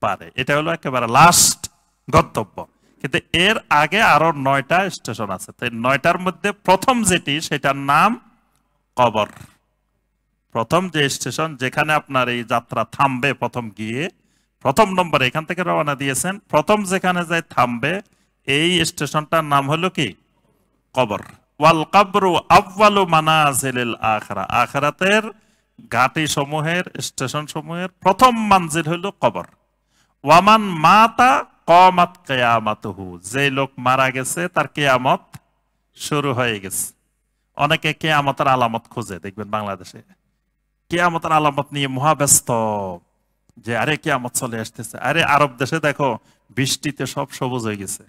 পারে। এটা হলো একেবারে লাস্ট গন্তব্য। কিন্তু এর আগে আরো 9টা স্টেশন আছে। তো 9টার মধ্যে প্রথম যেটি, সেটার নাম কবর। প্রথম যে স্টেশন যেখানে আপনার এই যাত্রা থামবে, প্রথম গিয়ে প্রথম নম্বরে এখান থেকে রওনা দিয়েছেন, প্রথম যেখানে যায় থামবে এই স্টেশনটার নাম হলো কি? কবর। ওয়াল কবরু আউয়ালু মানাজিলিল আখিরা, আখিরাতের ঘাটি সমূহের, স্টেশন সমূহের প্রথম মঞ্জিল হলো কবর। ওয়ামান মাতা কামাত কিয়ামাতুহু, যে লোক মারা গেছে তার কিয়ামত শুরু হয়ে গেছে। অনেকে কিয়ামতের আলামত খুঁজে, দেখবেন বাংলাদেশে কিয়ামতের আলামত নিয়ে মহাব্যস্ত, যে আরে কিয়ামত চলে আসতেছে। আরে আরব দেশে দেখো বৃষ্টিতে সব সবুজ হয়ে গেছে,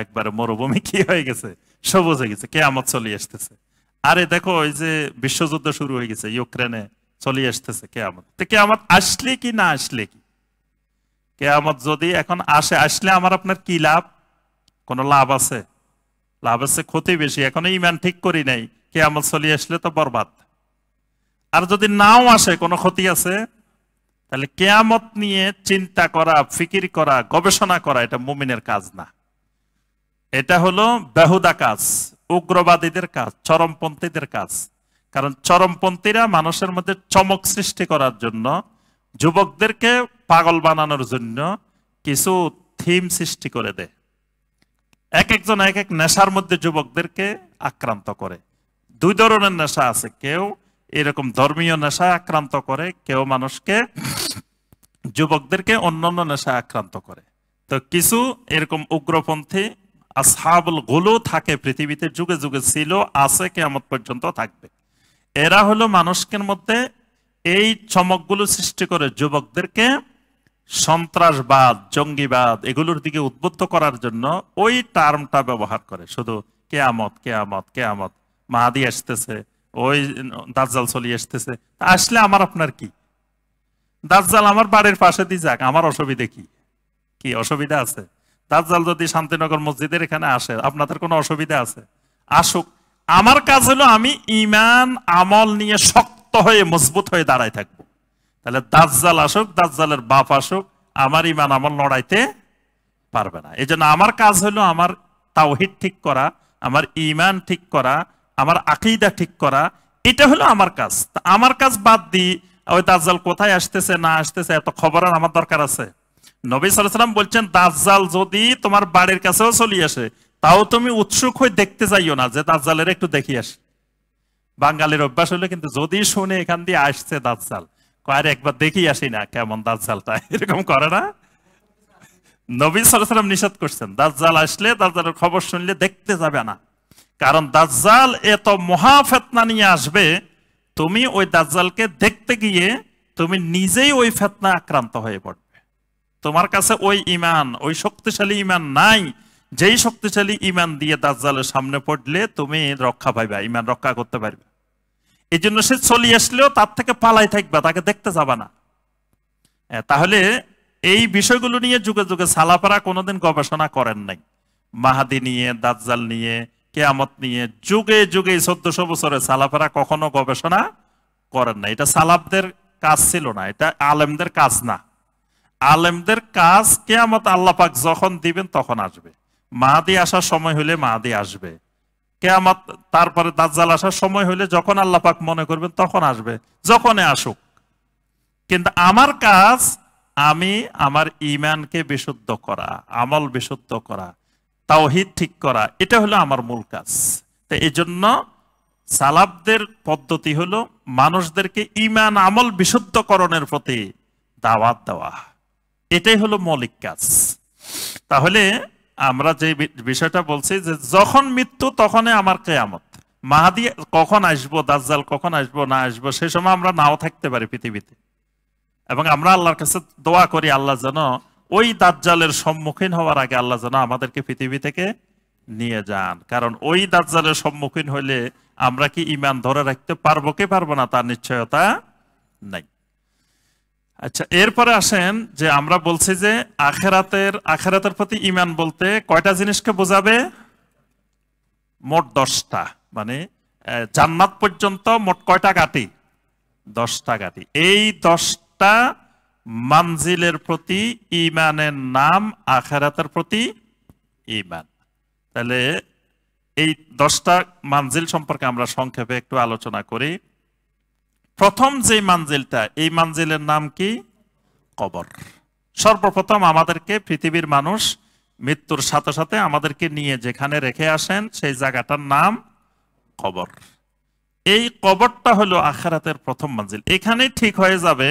একবারে মরুভূমি কি হয়ে গেছে, সবুজ হয়ে গেছে, কিয়ামত চলে আসতেছে। আরে দেখো ওই যে বিশ্বযুদ্ধ শুরু হয়ে গেছে ইউক্রেনে, চলে আসতেছে কিয়ামত। তো কিয়ামত আসলে কি না আসলে কি? কিয়ামত যদি এখন আসলে আমার আপনার কি লাভ? কোনো লাভ আছে? লাভ আছে, ক্ষতি বেশি। এখনো ঈমান ঠিক করি নাই, কিয়ামত চলে আসলে তো বরবাদ। আর যদি নাও আসে, কোনো ক্ষতি আছে? তাহলে কিয়ামত নিয়ে চিন্তা করা, ফিকির করা, গবেষণা করা, এটা মুমিনের কাজ না। এটা হলো বেহুদা কাজ। উগ্রবাদীদের কাজ, চরমপন্থীদের কাজ। কারণ চরমপন্থীরা মানুষের মধ্যে চমক সৃষ্টি করার জন্য, যুবকদেরকে পাগল বানানোর জন্য কিছু থিম সৃষ্টি করে দেয়। এক একজন এক এক নেশার মধ্যে যুবকদেরকে আক্রান্ত করে। দুই ধরনের নেশা আছে, কেউ এরকম ধর্মীয় নেশায় আক্রান্ত করে, কেউ মানুষকে, যুবকদেরকে অন্যান্য নেশায় আক্রান্ত করে। তো কিছু এরকম উগ্রপন্থী আসহাবুল গুলু থাকে পৃথিবীতে, যুগে যুগে ছিল, আছে, কিয়ামত পর্যন্ত থাকবে। এরা হলো মানুষের মধ্যে এই চমকগুলো সৃষ্টি করে যুবকদেরকে সন্ত্রাসবাদ, জঙ্গিবাদ এগুলোর দিকে উদ্বুদ্ধ করার জন্য ওই টার্মটা ব্যবহার করে। শুধু কেয়ামত কেয়ামত কেয়ামত, মাহাদি আসতেছে, ওই দাজ্জাল চলে আসতেছে। আসলে আমার আপনার কি? দাজ্জাল আমার বাড়ির পাশে দিয়ে যাক, আমার অসুবিধা কি? কি অসুবিধা আছে? দাজ্জাল যদি শান্তিনগর মসজিদের এখানে আসে, আপনাদের কোনো অসুবিধা আছে? আসুক। আমার কাজ হলো আমি ঈমান আমল নিয়ে শক্ত হয়ে মজবুত হয়ে দাঁড়ায় থাকবো। তাহলে দাজ্জাল আসুক, দাজ্জালের বাপ আসুক, আমার ঈমান আমল লড়াইতে পারবে না। এই জন্য আমার কাজ হলো আমার তাওহীদ ঠিক করা, আমার ঈমান ঠিক করা, আমার আকীদা ঠিক করা। এটা হলো আমার কাজ। আমার কাজ বাদ দিই ওই দাজ্জাল কোথায় আসতেছে না আসতেছে এত খবর আর আমার দরকার আছে? নবী সাল্লাল্লাহু আলাইহি ওয়াসাল্লাম বলছেন, দাজ্জাল যদি তোমার বাড়ির কাছেও চলে আসে, তাও তুমি উৎসুক হয়ে দেখতে যাইও না যে দাজ্জালের একটু দেখি আসে। বাঙালির অভ্যাস হলো কিন্তু যদি শুনে এখান দিয়ে আসছে দাজ্জাল, কয়ের একবার দেখি আসি না কেমন দাজ্জালটা, এরকম করে না? নবী সাল্লাল্লাহু আলাইহি ওয়াসাল্লাম নিষেধ করছেন, দাজ্জাল আসলে, দাজ্জালের খবর শুনলে দেখতে যাবে না। কারণ দাজ্জাল এত মহা ফিতনা নিয়ে আসবে, তুমি ওই দাজ্জালকে দেখতে গিয়ে তুমি নিজেই ওই ফিতনা আক্রান্ত হয়ে পড়বে। তোমার কাছে ওই ঈমান, ওই শক্তিশালী ঈমান নাই, যেই শক্তিশালী ঈমান দিয়ে দাজ্জালের সামনে পড়লে তুমি রক্ষা পাইবা, ঈমান রক্ষা করতে পারবে। এই জন্য সে চলে আসলেও তার থেকে পালাই থাকবা, তাকে দেখতে যাবা না। তাহলে এই বিষয়গুলো নিয়ে যুগে যুগে সালাফারা কোনোদিন গবেষণা করেন নাই। মাহাদি নিয়ে, দাজ্জাল নিয়ে, কিয়ামত নিয়ে যুগে যুগে 1400 বছরে সালাফারা কখনো গবেষণা করেন না। এটা সালাফদের কাজ ছিল না, এটা আলেমদের কাজ না। আলেমদের কাজ কিয়ামত আল্লাহ পাক যখন দিবেন তখন আসবে। মাহাদি আসার সময় হলে মাহাদি আসবে, কিয়ামত তারপরে দাজ্জাল আসার সময় হলে যখন আল্লাহ পাক মনে করবেন তখন আসবে, যখনই আসুক। কিন্তু আমার কাজ, আমি আমার ঈমানকে বিশুদ্ধ করা, আমল বিশুদ্ধ করা, তাওহীদ ঠিক করা, এটা হলো আমার মূল কাজ। তো এই জন্য সালাফদের পদ্ধতি হলো মানুষদেরকে ঈমান আমল বিশুদ্ধকরণের প্রতি দাওয়াত দেওয়া। এটাই হলো মৌলিক কাজ। তাহলে আমরা যে বিষয়টা বলছি যে যখন মৃত্যু তখনই আমার কিয়ামত। মাহাদি কখন আসবো, দাজ্জাল কখন আসবো না আসবো, সে সময় আমরা নাও থাকতে পারি পৃথিবীতে। এবং আমরা আল্লাহর কাছে দোয়া করি আল্লাহ যেন ওই দাজ্জালের সম্মুখীন হওয়ার আগে আল্লাহ যেন আমাদেরকে পৃথিবী থেকে নিয়ে যান। কারণ ওই দাজ্জালের সম্মুখীন হইলে আমরা কি ঈমান ধরে রাখতে পারবো কি পারবো না তার নিশ্চয়তা নাই। আচ্ছা, এরপরে আসেন যে আমরা বলছি যে আখেরাতের প্রতি ঈমান বলতে কয়টা জিনিসকে বোঝাবে? মোট 10টা। মানে জান্নাত পর্যন্ত মোট কয়টা গাটি? 10টা গাটি। এই 10টা মানজিলের প্রতি ঈমানের নাম আখেরাতের প্রতি ঈমান। তাহলে এই 10টা মানজিল সম্পর্কে আমরা সংক্ষেপে একটু আলোচনা করি। প্রথম যে মানজিলটা, এই মানজিলের নাম কি? কবর। সর্বপ্রথম আমাদেরকে পৃথিবীর মানুষ মৃত্যুর সাথে সাথে আমাদেরকে নিয়ে যেখানে রেখে আসেন সেই জায়গাটার নাম কবর। এই কবরটা হলো আখিরাতের প্রথম মঞ্জিল। এখানে ঠিক হয়ে যাবে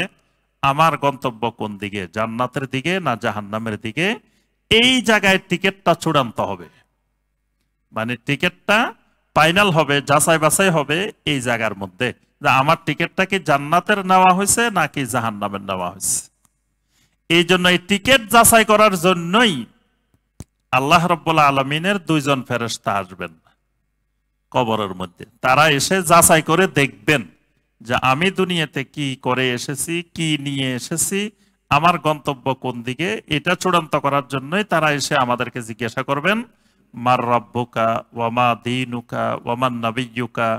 আমার গন্তব্য কোন দিকে, জান্নাতের দিকে না জাহান্নামের দিকে। এই জায়গায় টিকিটটা চূড়ান্ত হবে, মানে টিকিটটা ফাইনাল হবে, যাচাই বাছাই হবে এই জায়গার মধ্যে যে আমার টিকিটটা কি জান্নাতের নেওয়া হয়েছে নাকি জাহান্নামের নেওয়া হয়েছে। এই জন্য এই টিকিট যাচাই করার জন্যই আল্লাহ রাব্বুল আলামিনের 2 জন ফেরেশতা আসবেন কবরের মধ্যে। তারা এসে যাচাই করে দেখবেন যে আমি দুনিয়াতে কি করে এসেছি, কি নিয়ে এসেছি, আমার গন্তব্য কোন দিকে। এটা চূড়ান্ত করার জন্যই তারা এসে আমাদেরকে জিজ্ঞাসা করবেন, মার রাব্বুকা ওয়া মা দীনুকা ওয়া মান নাবিয়্যুকা।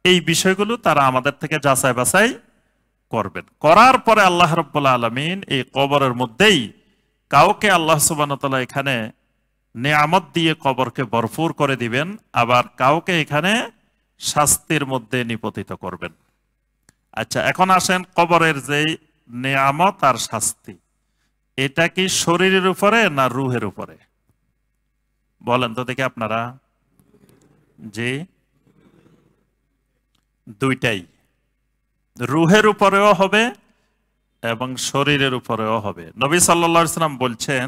এই বিষয়গুলো তারা আমাদের থেকে যাচাই বাছাই করবেন। করার পরে আল্লাহ রাব্বুল আলামিন এই কবরের মধ্যেই কাউকে আল্লাহ সুবহানাহু ওয়া তাআলা এখানে নিয়ামত দিয়ে কবরকে ভরপুর করে দিবেন, আবার কাউকে এখানে শাস্তির মধ্যে নিপতিত করবেন। আচ্ছা, এখন আসেন কবরের যে নিয়ামত আর শাস্তি, এটা কি শরীরের উপরে না রুহের উপরে? বলেন তো দেখি আপনারা। যে দুইটাই, রুহের উপরেও হবে এবং শরীরের উপরেও হবে। নবী সাল্লাল্লাহু আলাইহি সাল্লাম বলছেন,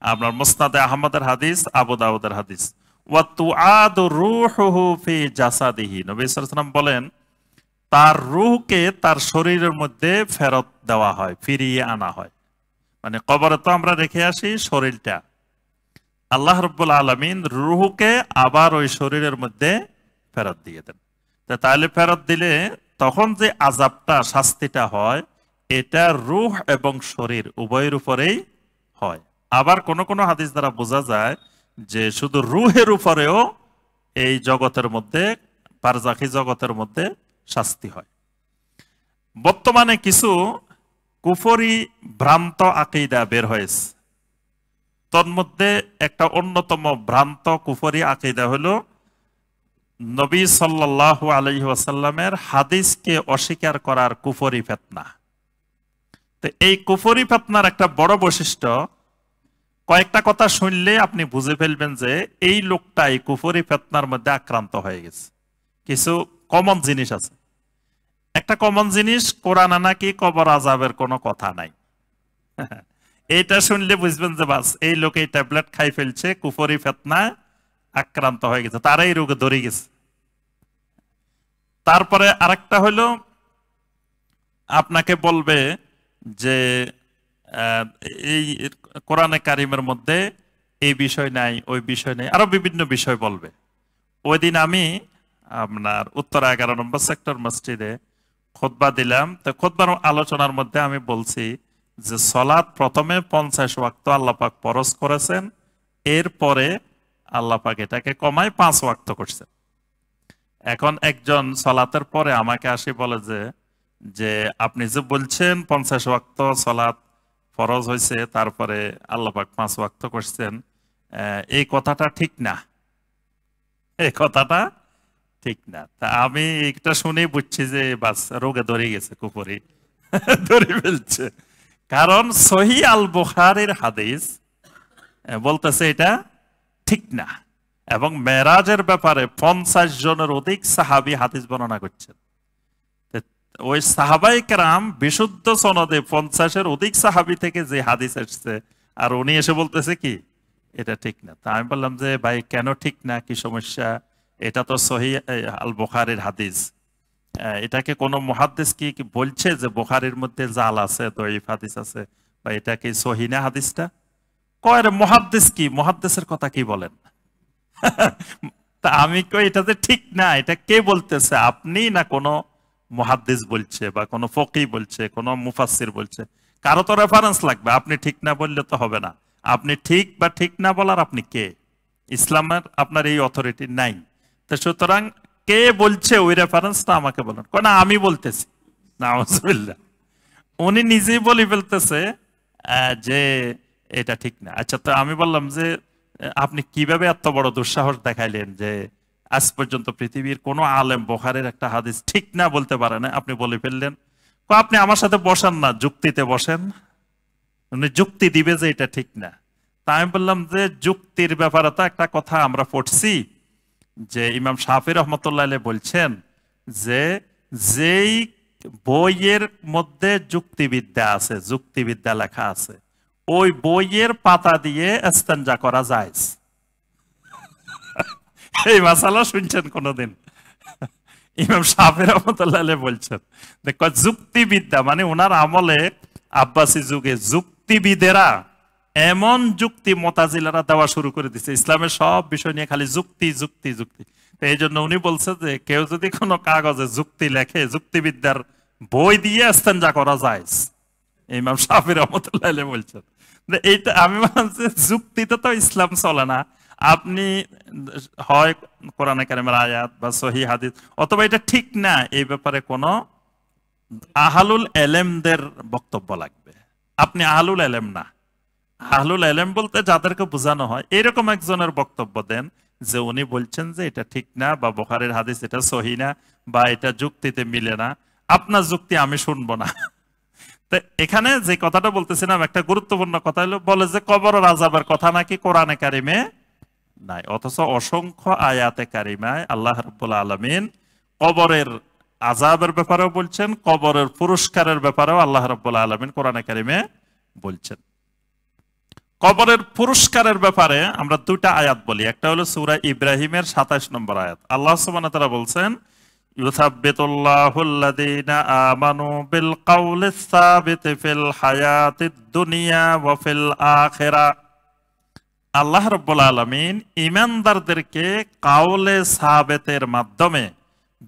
আপনার মুসনাদে আহমদের হাদিস, আবু দাউদের হাদিস, ওয়া তুআদু রূহুহু ফি জাসাদিহি, নবী সাল্লাল্লাহু আলাইহি সাল্লাম বলেন তার রূহকে তার শরীরের মধ্যে ফেরত দেওয়া হয়, ফিরিয়ে আনা হয়। মানে কবরে তো আমরা রেখে আসি শরীরটা, আল্লাহ রাব্বুল আলামিন রূহকে আবার ওই শরীরের মধ্যে ফেরত দিয়ে দেন। তাহলে ফেরত দিলে তখন যে আযাবটা, শাস্তিটা হয়, এটা রূহ এবং শরীর উভয়ের উপরেই হয়। আবার কোন কোন হাদিস দ্বারা বোঝা যায় যে শুধু রূহের উপরেও এই জগতের মধ্যে, বারজাখী জগতের মধ্যে শাস্তি হয়। বর্তমানে কিছু কুফরি ভ্রান্ত আকীদা বের হয়েছে। তন্মধ্যে একটা অন্যতম ভ্রান্ত কুফরি আকীদা হলো নবী সাল্লাল্লাহু আলাইহি ওয়াসাল্লামের হাদিসকে অস্বীকার করার কুফরি ফিতনা। তো এই কুফরি ফিতনার একটা বড় বৈশিষ্ট্য, কয়েকটা কথা শুনলে আপনি বুঝে ফেলবেন যে এই লোকটা এই কুফরি ফিতনার মধ্যে আক্রান্ত হয়ে গেছে। কিছু কমন জিনিস আছে। একটা কমন জিনিস, কোরআনে নাকি কবর আযাবের কোনো কথা নাই। এইটা শুনলে বুঝবেন যে বাস, এই লোক এই ট্যাবলেট খাই ফেলছে, কুফরি ফিতনায় আক্রান্ত হয়ে গেছে, তারাই রোগে ধরে গেছে। তারপরে আরেকটা হলো, আপনাকে বলবে যে এই কোরআনে কারিমের মধ্যে এই বিষয় নাই, ওই বিষয় নেই, আরো বিভিন্ন বিষয় বলবে। ওই দিন আমি আপনার উত্তরা 11 নম্বর সেক্টর মসজিদে খুতবা দিলাম। তো খুতবার আলোচনার মধ্যে আমি বলছি যে সালাত প্রথমে 50 ওয়াক্ত আল্লাহ পাক ফরজ করেছেন, এরপরে আল্লাহ পাক এটাকে কমায় 5 ওয়াক্ত করছেন। এখন একজন সালাতের পরে আমাকে আসি বলে যে আপনি যে বলছেন 50 ওয়াক্ত সালাত ফরজ হয়েছে, তারপরে আল্লাহ পাক 5 ওয়াক্ত করছেন, এই কথাটা ঠিক না, এই কথাটা ঠিক না। তা আমি এটা শুনেই বুঝছি যে বাস রোগে ধরে গেছে, কুফরি ধরে ফেলছে। কারণ সহিহ আল বুখারীর হাদিস বলতেছে এটা ঠিক না, এবং মেরাজের ব্যাপারে 50 জনের অধিক সাহাবী হাদিস বর্ণনা করছেন। ওই সাহাবায়ে কেরাম বিশুদ্ধ সনদে 50-এর অধিক সাহাবী থেকে যে হাদিস আসছে, আর উনি এসে বলতেছে কি এটা ঠিক না। তা আমি বললাম যে ভাই কেন ঠিক না, কি সমস্যা? এটা তো সহিহ আল বুখারীর হাদিস, এটাকে কোনো মুহাদ্দিস কি বলছে যে বুখারীর মধ্যে জাল আছে, দঈফ হাদিস আছে, বা এটা কি সহিহ না হাদিসটা? কয় রে মুহাদ্দিস কি, মুহাদ্দিসের কথা কি বলেন? তা আমি কই এটা যে ঠিক না, এটা কে বলতেছে, আপনি না কোনো মুহাদ্দিস বলছে, বা কোনো ফকিহ বলছে, কোনো মুফাসসির বলছে? কারো তো রেফারেন্স লাগবে, আপনি ঠিক না বললে তো হবে না। আপনি ঠিক বা ঠিক না বলার আপনি কে? ইসলামের আপনার এই অথরিটি নাই। তো সুতরাং কে বলছে ওই রেফারেন্সটা আমাকে বলেন। না আমি বলতেছি, নাউজুবিল্লাহ, উনি নিজেই বলে ফেলতেছে যে এটা ঠিক না। আচ্ছা, তো আমি বললাম যে আপনি কিভাবে এত বড় দুঃসাহস দেখাইলেন যে আজ পর্যন্ত পৃথিবীর কোন আলেম বুখারীর একটা হাদিস ঠিক না বলতে পারে না, আপনি বলে ফেললেন। আপনি আমার সাথে বসেন না, যুক্তিতে বসেন, উনি যুক্তি দিবে যে এটা ঠিক না। তা আমি বললাম যে যুক্তির ব্যাপারে তো একটা কথা আমরা পড়ছি যে ইমাম শাফি রহমতুল্লাহ আলাইহি বলছেন যে যেই বইয়ের মধ্যে যুক্তিবিদ্যা আছে, যুক্তিবিদ্যা লেখা আছে, ওই বইয়ের পাতা দিয়ে ইস্তেনজা করা যায়। এই মাসালা শুনছেন কোনদিন? ইমাম শাফি রহমতুল্লাহ আলাইহি বলছেন দেখো, যুক্তিবিদ্যা মানে ওনার আমলে আব্বাসী যুগে যুক্তিবিদেরা এমন যুক্তি মুতাজিলারা দেওয়া শুরু করে দিচ্ছে, ইসলামের সব বিষয় নিয়ে খালি যুক্তি যুক্তি যুক্তি। এই জন্য উনি বলছে যে কেউ যদি কোনো কাগজে যুক্তি লেখে, যুক্তিবিদ্যার বই দিয়ে ইস্তেনজা করা যায়। ইমাম শাফি রহমতুল্লাহ আলাইহি বলছেন এইটা। আমি বলছি যুক্তিতে তো ইসলাম চলে না। আপনি হয় কোরআনে কারিমের আয়াত বা সহিহ হাদিস, অথবা এটা ঠিক না, এই ব্যাপারে কোনো আহলুল এলেমদের বক্তব্য লাগবে। আপনি আহলুল এলেম না, আহলুল ইলম বলতে যাদেরকে বোঝানো হয় এরকম একজনের বক্তব্য দেন যে উনি বলছেন যে এটা ঠিক না, বা বুখারীর হাদিস এটা সহিহ না, বা এটা যুক্তিতে মিলে না, আপনার যুক্তি আমি শুনবো না। তো এখানে যে কথাটা বলতেছিলাম একটা গুরুত্বপূর্ণ কথা হলো, বলে যে কবরের আযাবের কথা নাকি কোরআনে কারিমে নাই, অথচ অসংখ্য আয়াতে কারিমায় আল্লাহ রাব্বুল আলামিন কবরের আযাবের ব্যাপারেও বলছেন, কবরের পুরস্কারের ব্যাপারেও আল্লাহ রাব্বুল আলামিন কোরআনে কারিমে বলছেন। কবরের পুরস্কারের ব্যাপারে আমরা দুইটা আয়াত বলি, একটা হলো সূরা ইব্রাহিমের 27 নম্বর আয়াত। আল্লাহ সুবহানাহু ওয়া তাআলা বলছেন, ইউসাব্বিতুল্লাহুল্লাযীনা আমানু বিল কাউলিস সাবিতি ফিল হায়াতিদ দুনিয়া ওয়া ফিল আখিরাহ। আল্লাহ রাব্বুল আলামিন ঈমানদারদেরকে কাউলে সাবেতের মাধ্যমে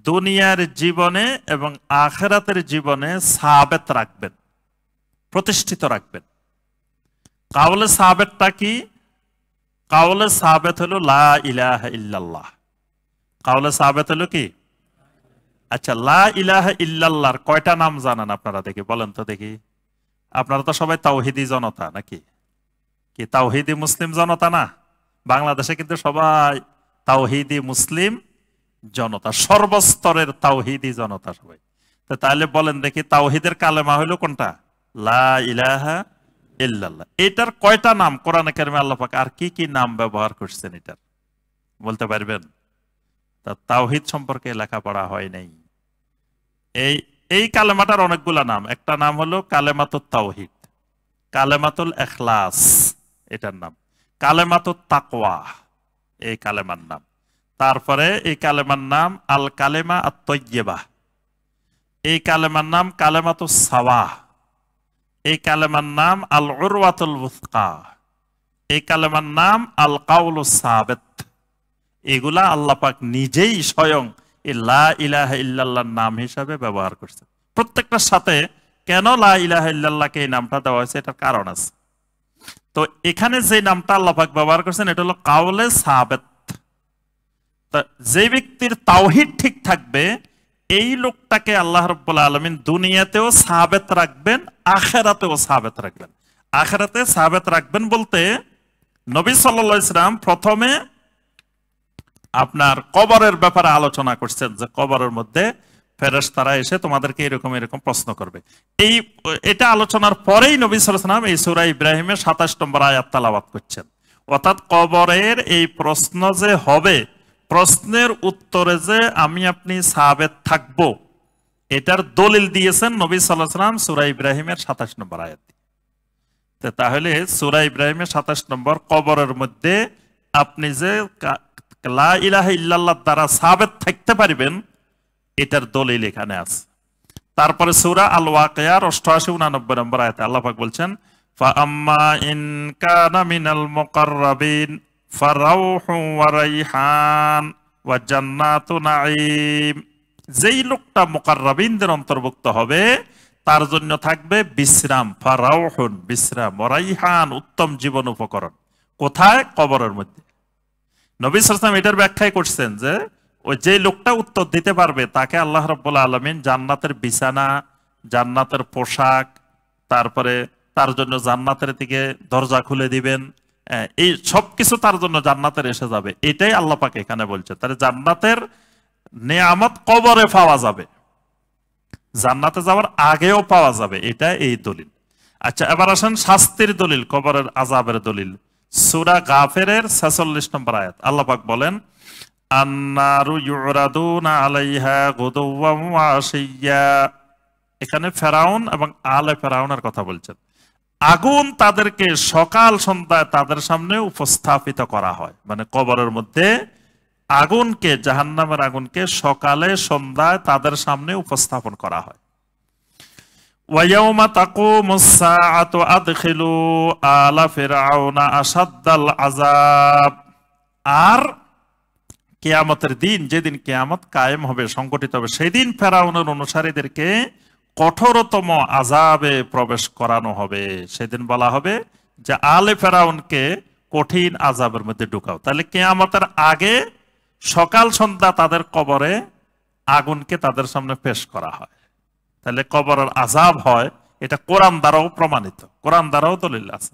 দুনিয়ার জীবনে এবং আখিরাতের জীবনে সাবেত রাখবেন, প্রতিষ্ঠিত রাখবেন। কাউলে সাবেতটা কি? কাউলে সাবেত হলো লা ইলাহা ইল্লাল্লাহ। কাউলে সাবেত হলো কি? আচ্ছা, লা ইলাহা ইল্লাল্লাহর কয়টা নাম জানেন আপনারা? দেখি বলেন তো দেখি। আপনারা তো সবাই তাওহীদি জনতা নাকি? কি তাওহীদি মুসলিম জনতা না? বাংলাদেশে কিন্তু সবাই তাওহীদি মুসলিম জনতা, সর্বস্তরের তাওহীদি জনতা সবাই। তো তাহলে বলেন দেখি, তাওহীদের কালেমা হলো কোনটা? লা ইলাহা ইল্লাল্লাহ। এটার কয়টা নাম কোরআনে কারিমে আল্লাহ পাক আর কি কি নাম ব্যবহার করছেন এটার বলতে পারবেন? তা তাওহীদ সম্পর্কে লেখাপড়া হয় নাই। এই এই কালেমাটার অনেকগুলা নাম। একটা নাম হলো কালেমাতুত তাওহীদ, কালেমাতুল ইখলাস এটার নাম, কালেমাতুত তাকওয়া এই কালেমার নাম। তারপরে এই কালেমার নাম আল কালেমা আত-তাইয়্যিবা, এই কালেমার নাম কালেমাতুস সাওয়া, এই কালেমার নাম আল উরওয়াতুল ওয়াসকা, এই কালেমার নাম আল কাউলুস সাবিত। এগুলা আল্লাহ পাক নিজেই স্বয়ং এই লা ইলাহা ইল্লাল্লাহর নাম হিসাবে ব্যবহার করছেন। প্রত্যেকটার সাথে কেন লা ইলাহা ইল্লাল্লাহকে এই নামটা দেওয়া হয়েছে এটার কারণ আছে। তো এখানে যে নামটা আল্লাহ পাক ব্যবহার করছেন এটা হলো কাউলে সাবিত। তা যে ব্যক্তির তাওহীদ ঠিক থাকবে এই লোকটাকে আল্লাহ রাব্বুল আলামিন দুনিয়াতেও সাবিত রাখবেন, আখিরাতেও সাবিত রাখবেন। আখিরাতে সাবিত রাখবেন বলতে নবী সাল্লাল্লাহু আলাইহি ওয়াসাল্লাম প্রথমে আপনার কবরের ব্যাপারে আলোচনা করছেন যে কবরের মধ্যে ফেরেশতারা এসে তোমাদেরকে এরকম এরকম প্রশ্ন করবে। এটা আলোচনার পরেই নবী সাল্লাল্লাহু আলাইহি ওয়াসাল্লাম এই সূরা ইব্রাহিমের 27 নম্বর আয়াত তেলাওয়াত করছেন। অর্থাৎ কবরের এই প্রশ্ন যে হবে, প্রশ্নের উত্তরে যে আমি আপনি সাবেত থাকব, এটার দলিল দিয়েছেন নবী সাল্লাল্লাহু আলাইহি ওয়াসাল্লাম সূরা ইব্রাহিমের 27 নম্বর আয়াত। তাহলে সূরা ইব্রাহিমের 27 নম্বর কবরের মধ্যে আপনি যে লা ইলাহা ইল্লাল্লাহর দ্বারা সাবেত থাকতে পারবেন এটার দলিল এখানে আছে। তারপরে সূরা আল ওয়াকিয়ার 88-89 নম্বর আয়াতে আল্লাহ পাক বলছেন, ফাআম্মা ইন কানা মিনাল মুকাররাবিন ফারাউহু ওয়া রাইহান ওয়া জান্নাতু নাঈম। যেই লোকটা মুকাররাবিনদের অন্তর্ভুক্ত হবে তার জন্য থাকবে বিশ্রাম, ফারাউহুন বিশ্রাম, ওয়া রাইহান উত্তম জীবন উপকরণ। কোথায়? কবরের মধ্যে। নবী সাল্লাল্লাহু আলাইহি ওয়াসাল্লাম এটার ব্যাখ্যাই করছেন যে ওই যে লোকটা উত্তর দিতে পারবে তাকে আল্লাহ রাব্বুল আলামিন জান্নাতের বিছানা, জান্নাতের পোশাক, তারপরে তার জন্য জান্নাতের দিকে দরজা খুলে দিবেন। এই সবকিছু তার জন্য জান্নাতের এসে যাবে, এটাই আল্লাহ পাক এখানে বলছে। তাহলে জান্নাতের নেয়ামত কবরে পাওয়া যাবে, জান্নাতে যাওয়ার আগেও পাওয়া যাবে, এটা এই দলিল। আচ্ছা, এবার আসেন শাস্তির দলিল, কবরের আযাবের দলিল। সূরা গাফিরের 46 নম্বর আয়াত আল্লাহ পাক বলেন, আন্নারু ইউরাদুনা আলাইহা গুদুওয়ান ওয়া আশিয়্যা। এখানে ফেরাউন এবং আলে ফেরাউনের কথা বলছেন। আগুন তাদেরকে সকাল সন্ধ্যায় তাদের সামনে উপস্থাপিত করা হয়, মানে কবরের মধ্যে আগুনকে, জাহান্নামের আগুনকে সকালে সন্ধ্যায় তাদের সামনে উপস্থাপন করা হয়। ওয়ায়াউমা তাকুমুস সাআতু আদখিলু আলা ফিরআউনা আশাদ্দাল আযাব। আর কিয়ামতের দিন, যেদিন কিয়ামত কায়েম হবে, সংগঠিত হবে, সেদিন ফেরাউনের অনুসারীদেরকে কঠোরতম আযাবে প্রবেশ করানো হবে। সেদিন বলা হবে যে আলে ফেরাউনকে কঠিন আযাবের মধ্যে ঢুকাও। তাহলে কিয়ামতের আগে সকাল সন্ধ্যা তাদের কবরে আগুনকে তাদের সামনে পেশ করা হয়। তাহলে কবরের আযাব হয়, এটা কোরআন দ্বারাও প্রমাণিত, কোরআন দ্বারাও দলিল আছে।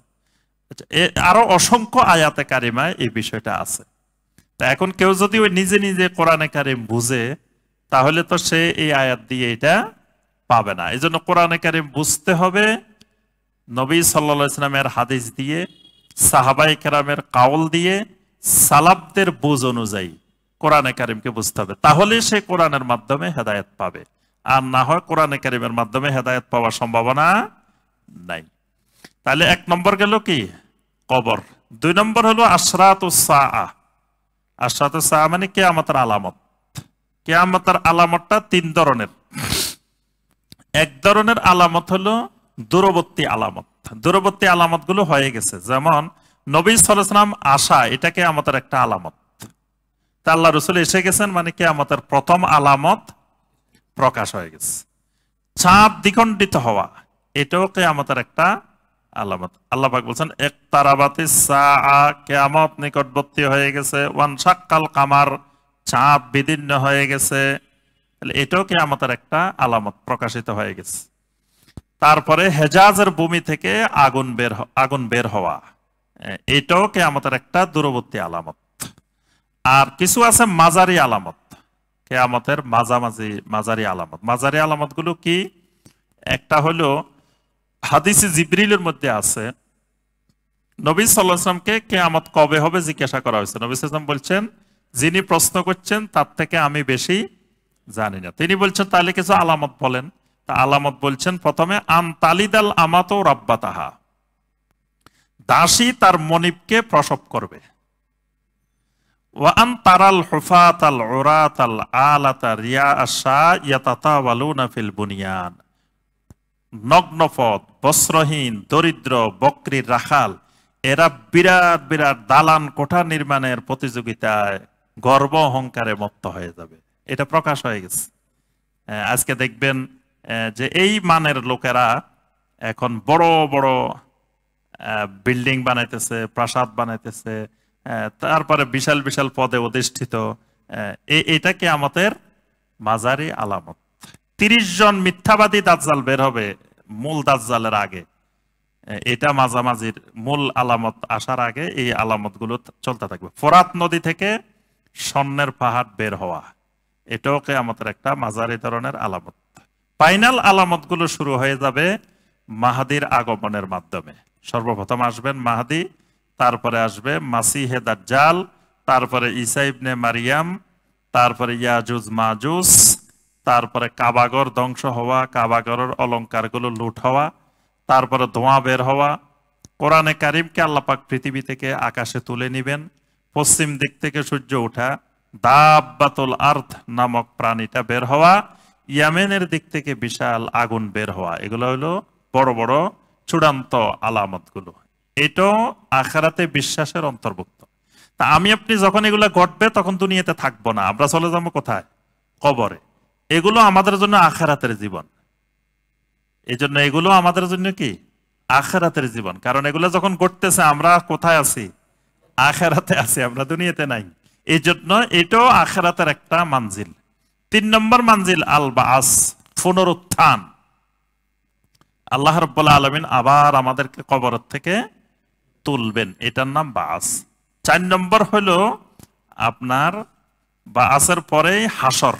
আরো অসংখ্য আয়াতে কারিমায় এই বিষয়টা আছে। তা এখন কেউ যদি ওই নিজে নিজে কোরআনে কারিম বুঝে, তাহলে তো সে এই আয়াত দিয়ে এটা পাবে না। এই জন্য কোরআনে কারিম বুঝতে হবে নবী সাল্লাল্লাহু আলাইহি ওয়াসাল্লামের হাদিস দিয়ে, সাহাবাই কেরামের কাউল দিয়ে, সালাফদের বুঝ অনুযায়ী কোরআনে কারিমকে বুঝতে হবে। তাহলে সে কোরআনের মাধ্যমে হেদায়েত পাবে, আর না হয় কোরআনে কারিমের মাধ্যমে হেদায়েত পাওয়ার সম্ভাবনা নাই। তাহলে এক নম্বর গেল কি কবর। 2 নম্বর হলো আশরাতুস সাআ। আশরাতুস সাআ মানে কিয়ামতের আলামত। কিয়ামতের আলামতটা 3 ধরনের। এক ধরনের আলামত হলো দূরবর্তী আলামত। দূরবর্তী আলামত গুলো হয়ে গেছে, যেমন নবী সাল্লাল্লাহু আলাইহি ওয়াসাল্লাম আসা, এটা কিয়ামতের একটা আলামত। তা আল্লাহ রাসূল এসে গেছেন মানে কিয়ামতের প্রথম আলামত প্রকাশ হয়ে গেছে। চাঁদ দ্বিখণ্ডিত হওয়া, এটাও কিয়ামতের একটা আলামত। আল্লাহ পাক বলছেন ইকতারাবাতিস সাআ, কিয়ামত নিকটবর্তী হয়ে গেছে। ওয়ানশাক্কাল কামার, চাঁদ বিদীর্ণ হয়ে গেছে। তাহলে এটাও কিয়ামতের একটা আলামত, প্রকাশিত হয়ে গেছে। তারপরে হেজাজের ভূমি থেকে আগুন বের হওয়া, এটাও কিয়ামতের একটা দূরবর্তী আলামত। আর কিছু আছে মাঝারি আলামত, কিয়ামতের মাঝারি আলামত। মাঝারি আলামত গুলো কি? একটা হলো হাদিসে জিবরিলের মধ্যে আছে, নবী সাল্লাল্লাহু আলাইহি ওয়াসাল্লামকে কিয়ামত কবে হবে জিজ্ঞাসা করা হয়েছে। নবী সাল্লাল্লাহু আলাইহি ওয়াসাল্লাম বলছেন, যিনি প্রশ্ন করছেন তার থেকে আমি বেশি জানি না। তিনি বলছেন তাহলে কিছু আলামত বলেন। তা আলামত বলছেন প্রথমে আনতালিদাল আমাতো রাব্বাতাহা, দাসী তার মনিবকে প্রসব করবে। ওয়া আন তারাল হুফাতাল উরাতাল আলাতা রিয়া আশা ইয়াতাতাওয়ালুনা ফিল বুনিয়ান, নগ্নপথ, বস্ত্রহীন, দরিদ্র, বকরির রাখাল, এরা বিরাট বিরাট দালান কোঠা নির্মাণের প্রতিযোগিতায় গর্ব অহংকারে মত্ত হয়ে যাবে। এটা প্রকাশ হয়ে গেছে। আজকে দেখবেন যে এই মানের লোকেরা এখন বড় বড় বিল্ডিং বানাইতেছে, প্রাসাদ বানাইতেছে, তারপরে বিশাল বিশাল পদে অধিষ্ঠিত। এটা কিয়ামতের মাঝারি আলামত। 30 জন মিথ্যাবাদী দাজ্জাল বের হবে মূল দাজ্জালের আগে। এটা মাঝামাঝির মূল আলামত আসার আগে এই আলামত গুলো চলতে থাকবে। ফোরাত নদী থেকে স্বর্ণের পাহাড় বের হওয়া, এটাও কিয়ামতের একটা মাঝারি ধরনের আলামত। ফাইনাল আলামত গুলো শুরু হয়ে যাবে মাহাদির আগমনের মাধ্যমে। সর্বপ্রথম আসবেন মাহাদি, তারপরে আসবে মাসিহে দাজ্জাল, তারপরে ঈসা ইবনে মারিয়াম, তারপরে ইয়াজুজ মাজুজ, তারপরে কাবাগর ধ্বংস হওয়া, কাবাগরের অলংকারগুলো লুট হওয়া, তারপরে ধোঁয়া বের হওয়া। কোরআনে কারিমকে আল্লাহ পাক পৃথিবী থেকে আকাশে তুলে নিবেন। পশ্চিম দিক থেকে সূর্য ওঠা, দাব্বাতুল আরদ নামক প্রাণীটা বের হওয়া, ইয়ামেনের দিক থেকে বিশাল আগুন বের হওয়া। এগুলো হলো বড় বড় চূড়ান্ত আলামত গুলো। এটাও আখিরাতে বিশ্বাসের অন্তর্ভুক্ত। তা আমি আপনি যখন এগুলো ঘটবে তখন দুনিয়াতে থাকবো না, আমরা চলে যাবো কোথায়? কবরে। এগুলো আমাদের জন্য আখিরাতের জীবন। এই জন্য এগুলো আমাদের জন্য কি? আখিরাতের জীবন। কারণ এগুলো যখন ঘটতেছে আমরা কোথায় আছি? আখিরাতে আছি, আমরা দুনিয়াতে নাই। এই জন্য এটাও আখিরাতের একটা মানজিল। 3 নম্বর মানজিল আল বাআস, পুনরুত্থান। আল্লাহ রাব্বুল আলামিন আবার আমাদেরকে কবর থেকে তুলবেন, এটার নাম বাআস। 4 নম্বর হলো আপনার বাআসের পরেই হাসর।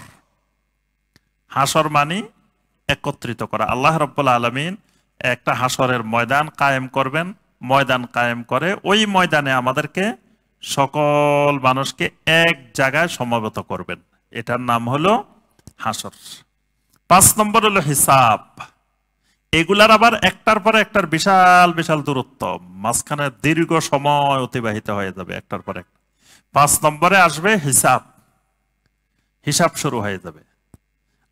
হাসর মানে একত্রিত করা। আল্লাহ রাব্বুল আলামিন একটা হাসরের ময়দান কায়েম করবেন। ময়দান কায়েম করে ওই ময়দানে আমাদেরকে সকল মানুষকে এক জায়গায় সমবেত করবেন, এটার নাম হলো হাসর। 5 নম্বর হলো হিসাব। এগুলার আবার একটার পরে একটার বিশাল বিশাল দূরত্ব, মাঝখানে দীর্ঘ সময় অতিবাহিত হয়ে যাবে একটার পর একটা। 5 নম্বরে আসবে হিসাব। হিসাব শুরু হয়ে যাবে।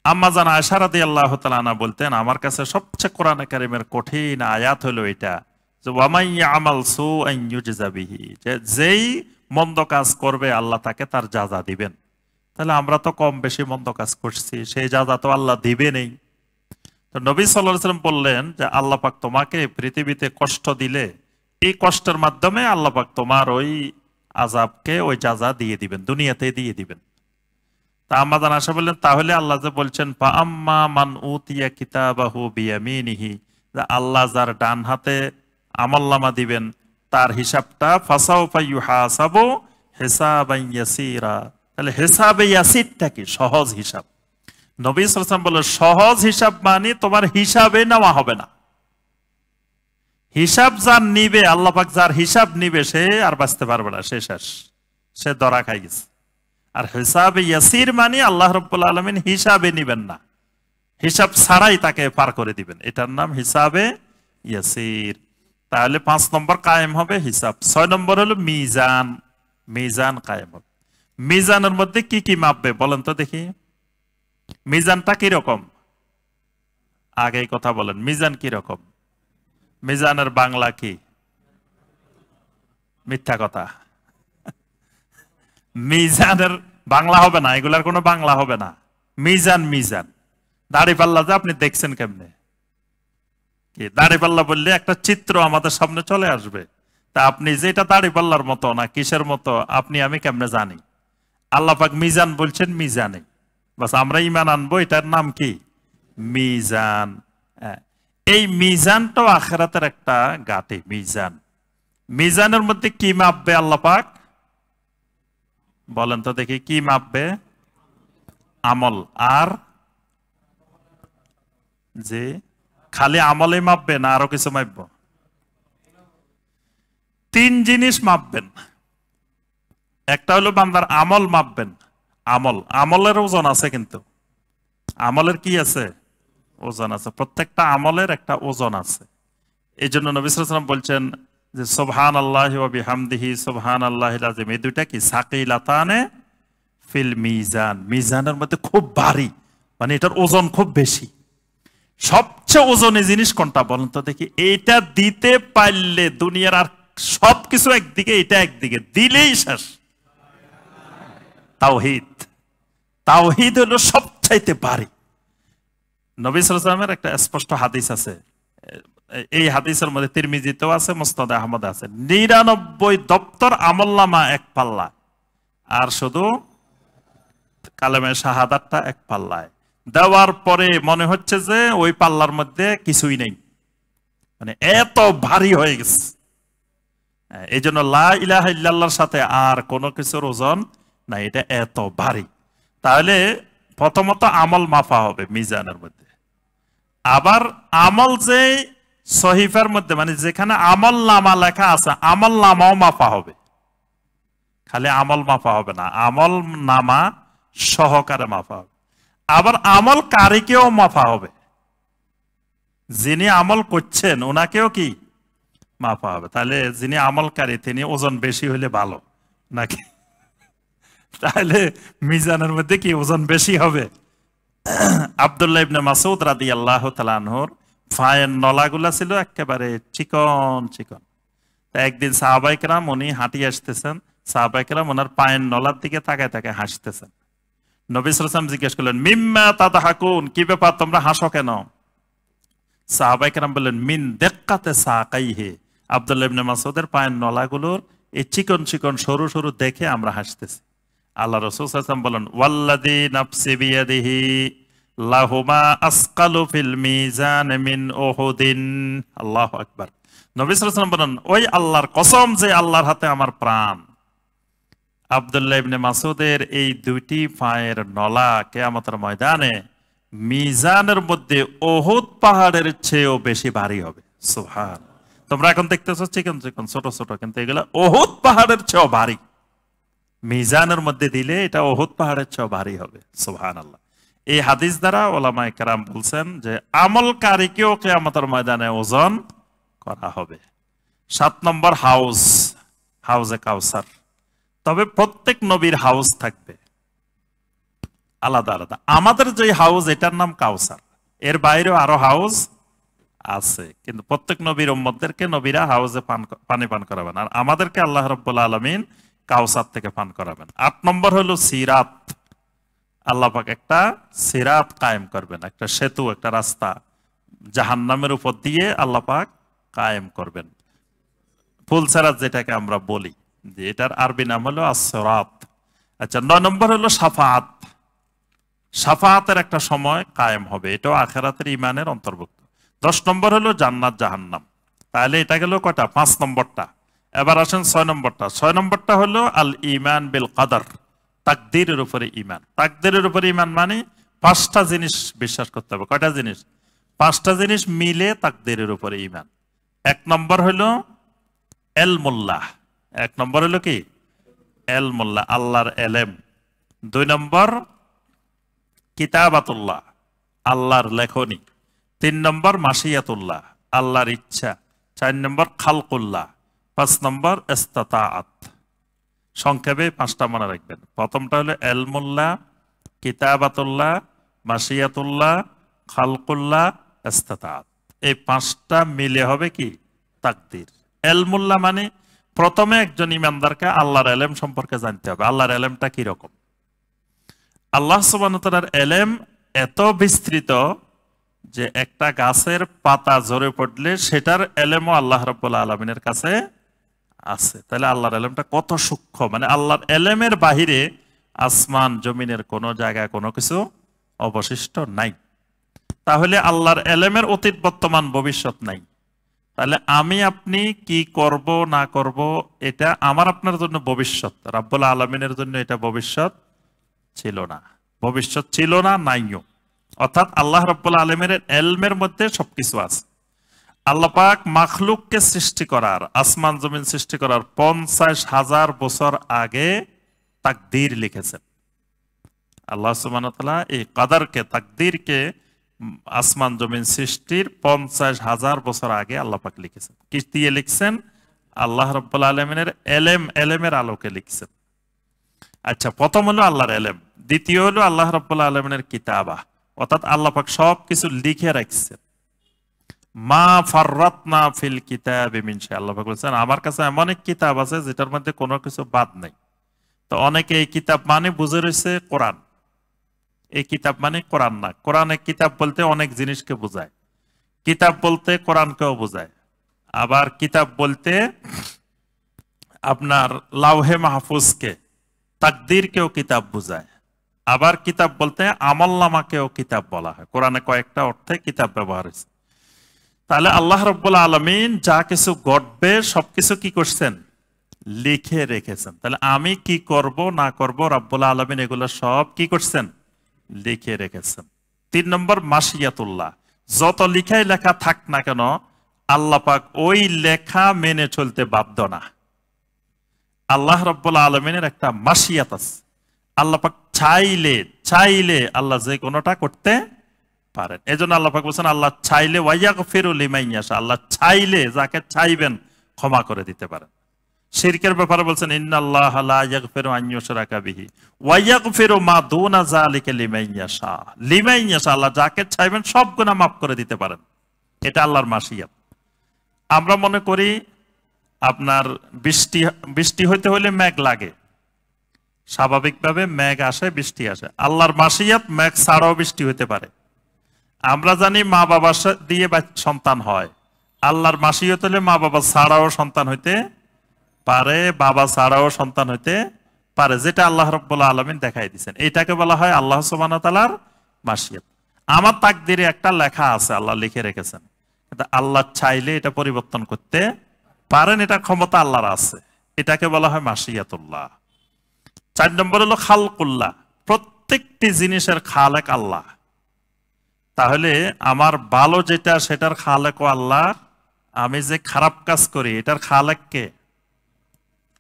আম্মা জান আয়েশা রাদিয়াল্লাহু তাআলা আনহা বলতেন, আমার কাছে সবচেয়ে কোরআনে কারীমের কঠিন আয়াত হলো এটা, যে ওয়ামাই ইয়ামাল সুআন ইউজজা বিহি, যেই মন্দ কাজ করবে আল্লাহ তাকে তার যাজা দিবেন। তাহলে আমরা তো কম বেশি মন্দ কাজ করছি, সেই যাজা তো আল্লাহ দিবেনই। তো নবী সাল্লাল্লাহু আলাইহি ওয়াসাল্লাম বললেন যে আল্লাহ পাক তোমাকে পৃথিবীতে কষ্ট দিলে এই কষ্টের মাধ্যমে আল্লাহ পাক তোমার ওই আযাবকে ওই যাজা দিয়ে দিবেন, দুনিয়াতে দিয়ে দিবেন। তা আম্মা জান আয়েশা বললেন, তাহলে আল্লাহ যে বলছেন ফা আম্মা মান উতিয়া কিতাবাহু বিয়ামিনিহি, যে আল্লাহ যার ডান হাতে আমলনামা দিবেন তার হিসাবটা ফাসাউফা ইউহাসাবু হিসাবান ইয়াসীরা। তাহলে হিসাবে ইয়াসিরটা কি? সহজ হিসাব। নবী সাল্লাল্লাহু আলাইহি ওয়াসাল্লাম বলে সহজ হিসাব মানে তোমার হিসাবে নেওয়া হবে না। হিসাব যার নিবে, আল্লাহ পাক যার হিসাব নিবে সে আর বাঁচতে পারবে না, সে শেষ, সে ধরা খাই গেছে। আর হিসাবে ইয়াসির মানে আল্লাহ রাব্বুল আলামিন হিসাবে নিবেন না, হিসাব ছাড়াই তাকে পার করে দিবেন, এটার নাম হিসাবে ইয়াসির। তাহলে 5 নম্বর কায়েম হবে হিসাব। 6 নম্বর হলো মিজান, মিজান কায়েম হবে। মিজানের মধ্যে কি কি মাপবে বলেন তো দেখি? মিজানটা কি রকম? আগে কথা বলেন, মিজান কি রকম? মিজানের বাংলা কি? মিথ্যা কথা। মিজানের বাংলা হবে না, এগুলার কোনো বাংলা হবে না। মিজান, মিজান দাড়ি পাল্লা যে আপনি দেখছেন কেমনে? কি দাড়ি পাল্লা বললে একটা চিত্র আমাদের সামনে চলে আসবে, তা আপনি যেটা দাড়ি পাল্লার মতো না কিসের মতো আপনি আমি কেমনে জানি? আল্লাহ পাক মিজান বলছেন, মিজানে বাস আমরা ঈমান আনবো, এটার নাম কি? মিজান। এই মিজানটাও আখিরাতের একটা গাঁটি। মিজান, মিজানের মধ্যে কি মাপবে আল্লাহ পাক বলেন তো দেখি? কি মাপবে? আমল। আর যে খালি আমলে মাপবে না আরো কিছু মাপব? 3 জিনিস মাপবেন। একটা হলো বান্দার আমল মাপবেন। আমল, আমলের ওজন আছে, কিন্তু আমলের কি আছে? ওজন আছে। প্রত্যেকটা আমলের একটা ওজন আছে। এই জন্য নবী সাল্লাল্লাহু আলাইহি ওয়াসাল্লাম বলছেন যে সুবহানাল্লাহি ওয়া বিহামদিহি সুবহানাল্লাহিল আযীম, এই দুইটা কি? সাকিলাতানে ফিল মিজান, মিজানের মধ্যে খুব ভারী, মানে এটার ওজন খুব বেশি। সবচেয়ে ওজনে জিনিস কোনটা বলেন তো দেখি? এইটা দিতে পারলে দুনিয়ার আর সবকিছু একদিকে, এটা একদিকে, দিলেই শেষ। তাওহীদ, তাওহীদ হলো সবচাইতে ভারী। নবী সাল্লাল্লাহু আলাইহি ওয়াসাল্লামের একটা স্পষ্ট হাদিস আছে, এই হাদিসের মধ্যে তিরমিজিতেও আছে, মুসনাদ আহমদ আছে। 99 দপ্তর আমলনামা এক পাল্লা, আর শুধু কালেমে শাহাদাতটা এক পাল্লায় দেওয়ার পরে মনে হচ্ছে যে ওই পাল্লার মধ্যে কিছুই নেই, মানে এত ভারী হয়ে গেছে। এই জন্য লা ইলাহা ইল্লাল্লাহর সাথে আর কোনো কিছুর ওজন না, এটা এত ভারী। তাহলে প্রথমত আমল মাফা হবে মিজানের মধ্যে। আবার আমল যে সহিফার মধ্যে, মানে যেখানে আমল নামা লেখা আছে, আমল নামাও মাফা হবে। খালি আমল মাফা হবে না, আমল নামা সহকারে মাফা হবে। আবার আমল কারীকেও মাফা হবে, যিনি আমল করছেন ওনাকেও কি মাফা হবে। তাহলে যিনি আমলকারী তিনি ওজন বেশি হলে ভালো নাকি? তাহলে মিজানের মধ্যে কি ওজন বেশি হবে? আব্দুল্লাহ ইবনে মাসউদ রাদিয়াল্লাহু তাআলা আনহুর পায়ের নলাগুলা ছিল একেবারে চিকন চিকন। তা একদিন সাহাবায়ে কেরাম উনি হাঁটি আসতেছেন, সাহাবায়ে কেরাম ওনার পায়ের নলার দিকে তাকায় তাকায় হাসতেছেন। নবী সাল্লাল্লাহু আলাইহি ওয়াসাল্লাম জিজ্ঞেস করলেন, মিম্মা তাদহাকুন, কি ব্যাপার তোমরা হাসো কেন? সাহাবায়ে কেরাম বললেন, মিন দিক্কাতে সাকাইহি, আব্দুল্লাহ ইবনে মাসউদের পায়ের নলাগুলোর এই চিকন চিকন সরু সরু দেখে আমরা হাসতেছি। আল্লাহ রাসূল সাল্লাল্লাহু আলাইহি ওয়াসাল্লাম বলেন, ওয়াল্লাযী নাফসি বিয়াদিহি লাহুমা আসকালু ফিল মিজান মিন উহুদিন। আল্লাহু আকবার। নবী সাল্লাল্লাহু আলাইহি ওয়াসাল্লাম বলেন, ওই আল্লাহর কসম যে আল্লাহর হাতে আমার প্রাণ, আব্দুল্লাহ ইবনে মাসউদের এই দুইটি পায়ের নলা কিয়ামতের ময়দানে মিজানের মধ্যে উহুদ পাহাড়ের চেয়েও বেশি ভারী হবে। সুবহান। তোমরা এখন দেখতেছো চিকন চিকন ছোট ছোট, কিন্তু এগুলা উহুদ পাহাড়ের চেয়েও ভারী। মিজানের মধ্যে দিলে এটা উহুদ পাহাড়ের চেয়েও ভারী হবে। সুবহানাল্লাহ। এই হাদিস দ্বারা ওলামায়ে কেরাম বলছেন যে আমলকারীকেও কিয়ামতের ময়দানে ওজন করা হবে। 7 নম্বর হাউস, হাউজে কাউসার। তবে প্রত্যেক নবীর হাউস থাকবে আলাদা আলাদা। আমাদের যে হাউস এটার নাম কাউসার, এর বাইরেও আরো হাউস আছে, কিন্তু প্রত্যেক নবীর উম্মতদেরকে নবীরা হাউজে পানি পান করাবেন, আর আমাদেরকে আল্লাহ রাব্বুল আলামিন কাউসার থেকে পান করাবেন। 8 নম্বর হলো সিরাত। আল্লাহ পাক একটা সিরাত কায়েম করবেন, একটা সেতু, একটা রাস্তা জাহান্নামের উপর দিয়ে আল্লাহ পাক কায়েম করবেন। ফুলসিরাত যেটাকে আমরা বলি, যে এটার আরবি নাম হলো আস-সিরাত। আচ্ছা, 9 নম্বর হলো শাফাআত। শাফাআতের একটা সময় কায়েম হবে, এটাও আখিরাতের ঈমানের অন্তর্ভুক্ত। 10 নম্বর হলো জান্নাত জাহান্নাম। তাহলে এটা গেল কয়টা? 5 নম্বরটা। এবার আসেন 6 নম্বরটা। 6 নম্বরটা হলো আল ঈমান বিল কদর, তাকদীরের উপরে ঈমান। তাকদীরের উপরে ঈমান মানে 5টা জিনিস বিশ্বাস করতে হবে। কয়টা জিনিস? 5টা জিনিস মিলে তাকদীরের উপরে ঈমান। 1 নম্বর হলো ইলমুল্লাহ। 1 নম্বর হলো কি? ইলমুল্লাহ, আল্লাহর এলেম। 2 নম্বর কিতাবাতুল্লাহ, আল্লাহর লেখনী। 3 নম্বর মাশিয়াতুল্লাহ, আল্লাহর ইচ্ছা। 4 নম্বর খালকুল্লাহ। 5 নম্বর ইস্তাতাআত। সংক্ষেপে 5টা মনে রাখবেন। প্রথমটা হলো ইলমুল্লাহ, কিতাবাতুল্লাহ, মাশিয়াতুল্লাহ, খালকুল্লাহ, ইস্তাতাআত। এই 5টা মিলে হবে কি? তাকদীর। ইলমুল্লাহ মানে প্রথমে একজন ইমানদারকে আল্লাহর এলেম সম্পর্কে জানতে হবে। আল্লাহর এলেমটা কি রকম? আল্লাহ সুবহানাহু ওয়া তাআলার এলেম এত বিস্তৃত যে একটা গাছের পাতা ঝরে পড়লে সেটার এলেমও আল্লাহ রাব্বুল আলামিনের কাছে আছে। তাহলে আল্লাহর এলেমটা কত সূক্ষ্ম, মানে আল্লাহর এলেমের বাহিরে আসমান জমিনের কোনো জায়গায় কোনো কিছু অবশিষ্ট নাই। তাহলে আল্লাহর এলেমের অতীত বর্তমান ভবিষ্যৎ নাই। তাহলে আমি আপনি কি করব না করব এটা আমার আপনার জন্য ভবিষ্যৎ, রাব্বুল আলামিনের জন্য এটা ভবিষ্যৎ ছিল না। ভবিষ্যৎ ছিল না, নাইও। অর্থাৎ আল্লাহ রাব্বুল আলামিনের ইলমের মধ্যে সবকিছু আছে। আল্লাহ পাক মাখলুককে সৃষ্টি করার, আসমান জমিন সৃষ্টি করার 50,000 বছর আগে তাকদীর লিখেছেন। আল্লাহ সুবহানাহু ওয়া তাআলা এই কদরকে, তাকদীরকে আসমান জমিন সৃষ্টির 50,000 বছর আগে আল্লাহ পাক লিখেছেন। কি দিয়ে লিখছেন? আল্লাহ রাব্বুল আলামিনের এলেমের আলোকে লিখছেন। আচ্ছা, প্রথম হলো আল্লাহর এলেম। দ্বিতীয় হলো আল্লাহ রাব্বুল আলামিনের কিতাবা, অর্থাৎ আল্লাহ পাক সবকিছু লিখে রাখছেন। মা ফাররাতনা ফিল কিতাবি মিন শাই। আল্লাহ পাক বলেছেন আমার কাছে এমন এক কিতাব আছে যেটার মধ্যে কোনো কিছু বাদ নাই। তো অনেকে এই কিতাব মানে বুঝে রয়েছে কোরআন। এই কিতাব মানে কোরআন না। কোরআনে কিতাব বলতে অনেক জিনিসকে বোঝায়। কিতাব বলতে কোরআনকেও বোঝায়। আবার কিতাব বলতে আপনার লাউহে মাহফুজকে, তাকদীরকেও কিতাব বোঝায়। আবার কিতাব বলতে আমলনামাকেও কিতাব বলা হয়। কোরআনে কয়েকটা অর্থে কিতাব ব্যবহার হয়েছে। তাহলে আল্লাহ রাব্বুল আলামিন যা কিছু ঘটবে সবকিছু কি করছেন? লিখে রেখেছেন। তাহলে আমি কি করব না করব রাব্বুল আলামিন এগুলো সব কি করছেন? লিখে রেখেছেন। 3 নম্বর মাশিয়াতুল্লাহ, যত লিখাই লেখা থাক না কেন আল্লাহ পাক ওই লেখা মেনে চলতে বাধ্য না। আল্লাহ রাব্বুল আলামিনের একটা মাশিয়াত আছে। আল্লাহ পাক চাইলে আল্লাহ যে কোনোটা করতে পারেন। এজন্য আল্লাহ পাক বলেছেন আল্লাহ চাইলে ওয়ায়াগফিরু লিমান ইয়াশা, আল্লাহ চাইলে যাকে চাইবেন ক্ষমা করে দিতে পারেন। শিরকের ব্যাপারে বলছেন ইন্নাল্লাহা লা ইয়াগফিরু আন ইউশরাকা বিহি ওয়া ইয়াগফিরু মা দুনা যালিকা লিমান ইয়াশা। লিমান ইয়াশা, আল্লাহ যাকে চাইবেন সব গুনাহ মাফ করে দিতে পারেন। এটা আল্লাহর মাশিয়াত। আমরা মনে করি আপনার বৃষ্টি হইতে হলে মেঘ লাগে, স্বাভাবিকভাবে মেঘ আসে, বৃষ্টি আসে। আল্লাহর মাশিয়াত মেঘ ছাড়াও বৃষ্টি হতে পারে। আমরা জানি মা বাবা দিয়ে সন্তান হয়। আল্লাহর মাশিয়াত হলে মা বাবা ছাড়াও সন্তান হইতে পারে, বাবা ছাড়াও সন্তান হইতে পারে, যেটা আল্লাহ রাব্বুল আলামিন দেখাই দিয়েছেন। এটাকে বলা হয় আল্লাহ সুবহানাহু ওয়া তাআলার মাশিয়াত। আমার তাকদীরে একটা লেখা আছে, আল্লাহ লিখে রেখেছেন, কিন্তু আল্লাহ চাইলে এটা পরিবর্তন করতে পারেন। এটা ক্ষমতা আল্লাহর আছে, এটাকে বলা হয় মাশিয়াতুল্লাহ। 4 নম্বর হলো খালকুল্লাহ, প্রত্যেকটি জিনিসের খালেক আল্লাহ। তাহলে আমার ভালো যেটা সেটার খালেকও আল্লাহ, আমি যে খারাপ কাজ করি এটার খালেক কে?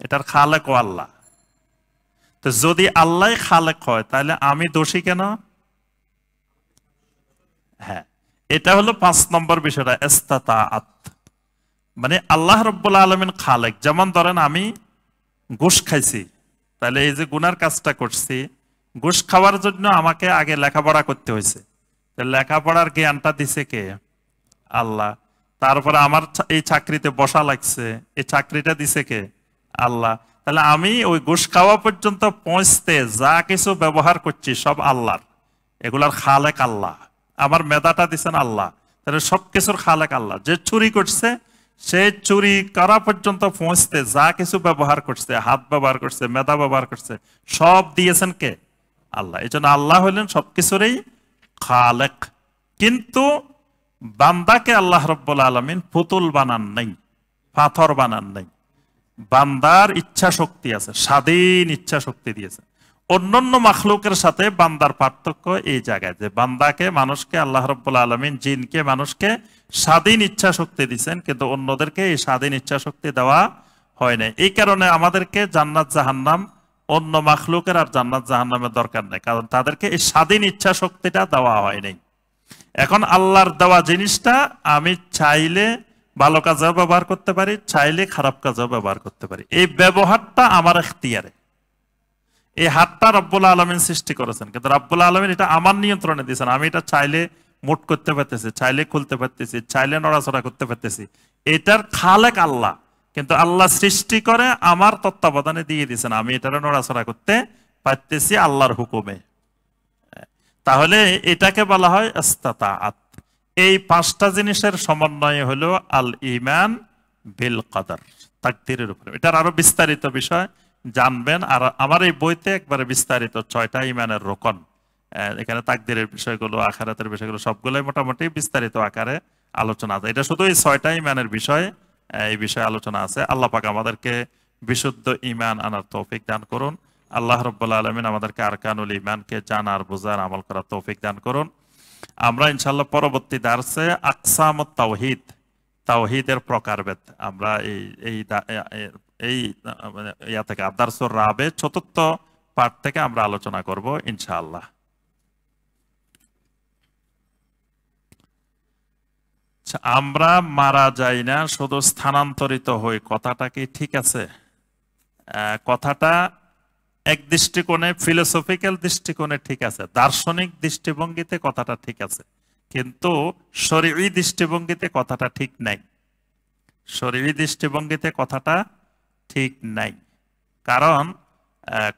এটার খালেকও আল্লাহ। তো যদি আল্লাহ খালেক হয় তাহলে আমি দোষী কেন? হ্যাঁ, এটা হলো 5 নম্বর বিষয়টা, ইস্তাতাআত। মানে আল্লাহ রাব্বুল আলামিন খালেক। যেমন ধরেন আমি ঘুষ খাইছি, তাহলে এই যে গুনার কাজটা করছি, ঘুষ খাওয়ার জন্য আমাকে আগে লেখাপড়া করতে হয়েছে। লেখাপড়ার জ্ঞানটা দিছে কে? আল্লাহ। তারপরে আমার এই চাকরিতে বসা লাগছে, এই চাকরিটা দিছে কে? আল্লাহ। তাহলে আমি ওই ঘুষ খাওয়া পর্যন্ত পৌঁছতে যা কিছু ব্যবহার করছি সব আল্লাহর, এগুলার খালেক আল্লাহ। আমার মেধাটা দিছেন আল্লাহ, তাহলে সবকিছুর খালেক আল্লাহ। যে চুরি করছে সে চুরি করা পর্যন্ত পৌঁছতে যা কিছু ব্যবহার করছে, হাত ব্যবহার করছে, মেধা ব্যবহার করছে, সব দিয়েছেন কে? আল্লাহ। এই জন্য আল্লাহ হলেন সবকিছুরই খালেক। কিন্তু বান্দাকে আল্লাহ রাব্বুল আলামিন পুতুল বানান নাই, পাথর বানান নাই। বান্দার ইচ্ছা শক্তি আছে, স্বাধীন ইচ্ছা শক্তি দিয়েছে। অন্যান্য মাখলুকের সাথে বান্দার পার্থক্য এই জায়গায় যে বান্দাকে, মানুষকে আল্লাহ রাব্বুল আলামিন জিনকে মানুষকে স্বাধীন ইচ্ছা শক্তি দিয়েছেন, কিন্তু অন্যদেরকে এই স্বাধীন ইচ্ছা শক্তি দেওয়া হয় না। এই কারণে আমাদেরকে জান্নাত জাহান্নাম, অন্য মাখলুকের আর জান্নাত জাহান্নামের দরকার নেই, কারণ তাদেরকে এই স্বাধীন ইচ্ছা শক্তিটা দেওয়া হয় নাই। এখন আল্লাহর দেওয়া জিনিসটা আমি চাইলে ভালো কাজেও ব্যবহার করতে পারি, চাইলে খারাপ কাজেও ব্যবহার করতে পারি। এই ব্যবহারটা আমার এখতিয়ারে। এই হাতটা রব্বুল আলামিন সৃষ্টি করেছেন, কিন্তু রব্বুল আলামিন এটা আমার নিয়ন্ত্রণে দিয়েছেন। আমি এটা চাইলে মুট করতে পারতেছি, চাইলে খুলতে পারতেছি, চাইলে নড়াচড়া করতে পারতেছি। এটার খালেক আল্লাহ, কিন্তু আল্লাহ সৃষ্টি করে আমার তত্ত্বাবধানে দিয়ে দিয়েছেন, আমি এটার নড়াচড়া করতে পারতেছি আল্লাহর হুকুমে। তাহলে এটাকে বলা হয় ইস্তাতাআত। এই পাঁচটা জিনিসের সমন্বয় হলো আল ঈমান বিল কদর, তাকদীরের উপরে। এটার আরো বিস্তারিত বিষয় জানবেন, আর আমার এই বইতে একবারে বিস্তারিত 6টা ঈমানের রোকন, এখানে তাকদীরের বিষয়গুলো, আখিরাতের বিষয়গুলো সবগুলোই মোটামুটি বিস্তারিত আকারে আলোচনা আছে। এটা শুধু এই 6টা ঈমানের বিষয়, এই বিষয়ে আলোচনা আছে। আল্লাহ পাক আমাদেরকে বিশুদ্ধ ঈমান আনার তৌফিক দান করুন। আল্লাহ রাব্বুল আলামিন আমাদেরকে আরকানুল ঈমানকে জানার, বোঝার, আমল করার তৌফিক দান করুন। আমরা ইনশাআল্লাহ পরবর্তী দার্সে আকসামুত তাওহীদ, তাওহীদের প্রকারভেদ, আমরা এই ইয়া থেকে আদারসুর রাবে ৪র্থ পার্ট থেকে আমরা আলোচনা করব ইনশাআল্লাহ। আমরা মারা যাই না, শুধু স্থানান্তরিত হই, কথাটা কি ঠিক আছে? কথাটা এক দৃষ্টিকোণে, ফিলোসফিক্যাল দৃষ্টিকোণে ঠিক আছে, দার্শনিক দৃষ্টিভঙ্গিতে কথাটা ঠিক আছে, কিন্তু শরীয়ী দৃষ্টিভঙ্গিতে কথাটা ঠিক নাই। শরীয়ী দৃষ্টিভঙ্গিতে কথাটা ঠিক নাই, কারণ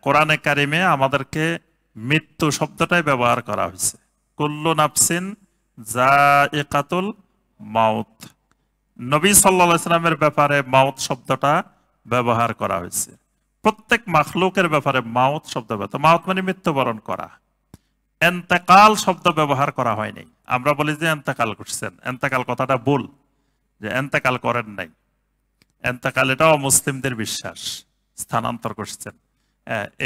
কোরআনে কারিমে আমাদেরকে মৃত্যু শব্দটাই ব্যবহার করা হয়েছে। কুল্লু নাফসিন যায়িকাতুল মাউত। নবী সাল্লাল্লাহু আলাইহি সাল্লামের ব্যাপারে মাউত শব্দটা ব্যবহার করা হয়েছে। প্রত্যেক মাখলুকের ব্যাপারে মাউত শব্দ ব্যবহার, মাউত মানে মৃত্যুবরণ করা। এন্তেকাল শব্দ ব্যবহার করা হয়নি। আমরা বলি যে এন্তেকাল করছেন, এন্তেকাল কথাটা ভুল, যে এন্তেকাল করেন নাই। এন্তেকাল এটাও মুসলিমদের বিশ্বাস, স্থানান্তর করছেন।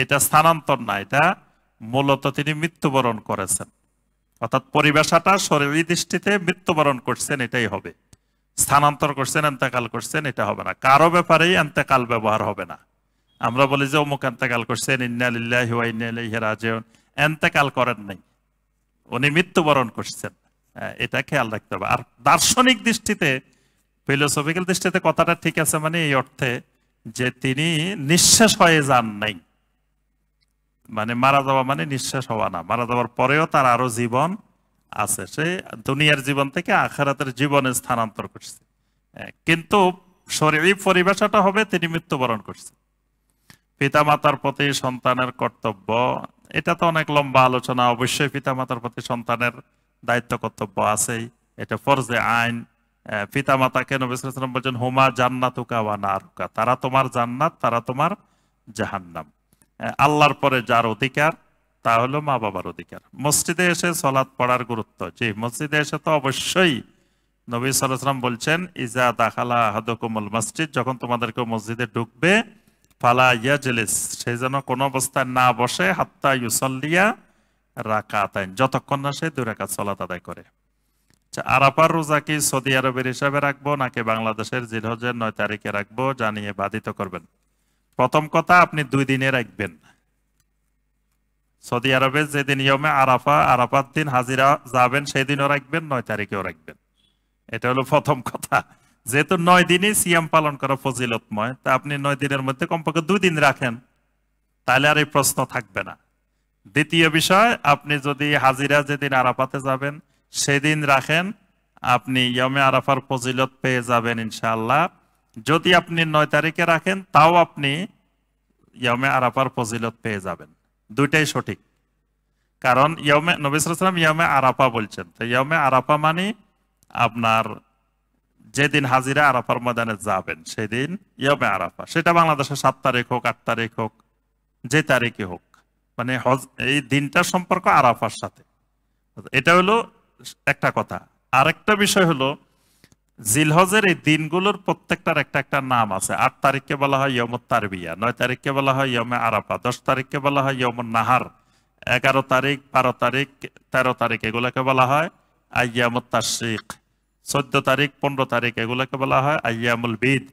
এটা স্থানান্তর না, এটা মূলত তিনি মৃত্যুবরণ করেছেন, অর্থাৎ পরিভাষাটা শরীরী দৃষ্টিতে মৃত্যুবরণ করছেন এটাই হবে। স্থানান্তর করছেন, এন্তেকাল করছেন এটা হবে না। কারো ব্যাপারেই এন্তেকাল ব্যবহার হবে না। আমরা বলি যে অমুক এন্তেকাল করছেন, ইন্না লিল্লাহি ওয়া ইন্না ইলাইহি রাজিউন। এন্তেকাল করেন নাই, উনি মৃত্যুবরণ করছেন, এটা খেয়াল রাখতে হবে। আর দার্শনিক দৃষ্টিতে, ফিলোসফিক্যাল দৃষ্টিতে কথাটা ঠিক আছে, মানে এই অর্থে যে তিনি নিঃশেষ হয়ে যান নাই। মানে মারা যাওয়া মানে নিঃশেষ হওয়া না, মারা যাওয়ার পরেও তার আরো জীবন আছে, সে দুনিয়ার জীবন থেকে আখিরাতের জীবনে স্থানান্তর করছে। কিন্তু শরীরী পরিভাষাটা হবে তিনি মৃত্যুবরণ করছেন। পিতামাতার প্রতি সন্তানের কর্তব্য, এটা তো অনেক লম্বা আলোচনা। অবশ্যই পিতামাতার প্রতি সন্তানের দায়িত্ব কর্তব্য আছেই, এটা ফরজে আইন। পিতামাতাকে নবী সাল্লাল্লাহু আলাইহি ওয়াসাল্লাম বলেন হুমা জান্নাতুকা ওয়া নারুকা, তারা তোমার জান্নাত, তারা তোমার জাহান্নাম। আল্লাহর পরে যার অধিকার তা হলো মা বাবার অধিকার। মসজিদে এসে সালাত পড়ার গুরুত্ব, যে মসজিদে এসে তো অবশ্যই নবী সাল্লাল্লাহু আলাইহি ওয়াসাল্লাম বলছেন ইজা দাখালা আহাদুকুমুল মসজিদ, যখন তোমাদেরকে মসজিদে ঢুকবে, ফালা ইয়াজলিস, সে যেন কোনো অবস্থায় না বসে, হাত্তা ইউসাল্লিয়া রাকাতাইন, যতক্ষণ না সে 2 রাকাত সালাত আদায় করে। আরাফার রোজা কি সৌদি আরবের হিসাবে রাখবো নাকি বাংলাদেশের জিলহজের 9 তারিখে রাখবো, জানিয়ে বাধিত করবেন। প্রথম কথা, আপনি 2 দিনে রাখবেন। সৌদি আরবে যেদিন ইয়মে আরাফা, আরাফার দিন হাজিরা যাবেন, সেদিনও রাখবেন, 9 তারিখেও রাখবেন। এটা হলো প্রথম কথা। যেহেতু 9 দিনই সিয়াম পালন করা ফজিলতময়, তা আপনি 9 দিনের মধ্যে কমপক্ষে 2 দিন রাখেন, তাহলে আর এই প্রশ্ন থাকবে না। দ্বিতীয় বিষয়, আপনি যদি হাজিরা যেদিন আরাফাতে যাবেন সেদিন রাখেন, আপনি ইয়মে আরাফার ফজিলত পেয়ে যাবেন ইনশাআল্লাহ। যদি আপনি 9 তারিখে রাখেন, তাও আপনি ইয়মে আরাফার ফজিলত পেয়ে যাবেন। দুইটাই সঠিক, কারণ নবী সাল্লাল্লাহু আলাইহি ওয়াসাল্লাম ইয়মে আরাফা বলছেন। তো ইয়মে আরাফা মানে আপনার যেদিন হাজিরা আরাফার ময়দানে যাবেন সেদিন ইয়মে আরাফা। সেটা বাংলাদেশের 7 তারিখ হোক, 8 তারিখ হোক, যে তারিখে হোক, মানে এই দিনটার সম্পর্ক আরাফার সাথে। এটা হলো একটা কথা। আরেকটা বিষয় হলো, জিলহজের এই দিনগুলোর প্রত্যেকটার একটা একটা নাম আছে। 8 তারিখকে বলা হয় ইয়মুত তারবিয়া, 9 তারিখকে বলা হয় ইয়মে আরাফা, 10 তারিখকে বলা হয় ইয়মুন নাহার, 11 তারিখ, 12 তারিখ, 13 তারিখ এগুলোকে বলা হয় আইয়ামুত তাশরিক, 14 তারিখ, 15 তারিখ এগুলোকে বলা হয় আইয়ামুল বিদ।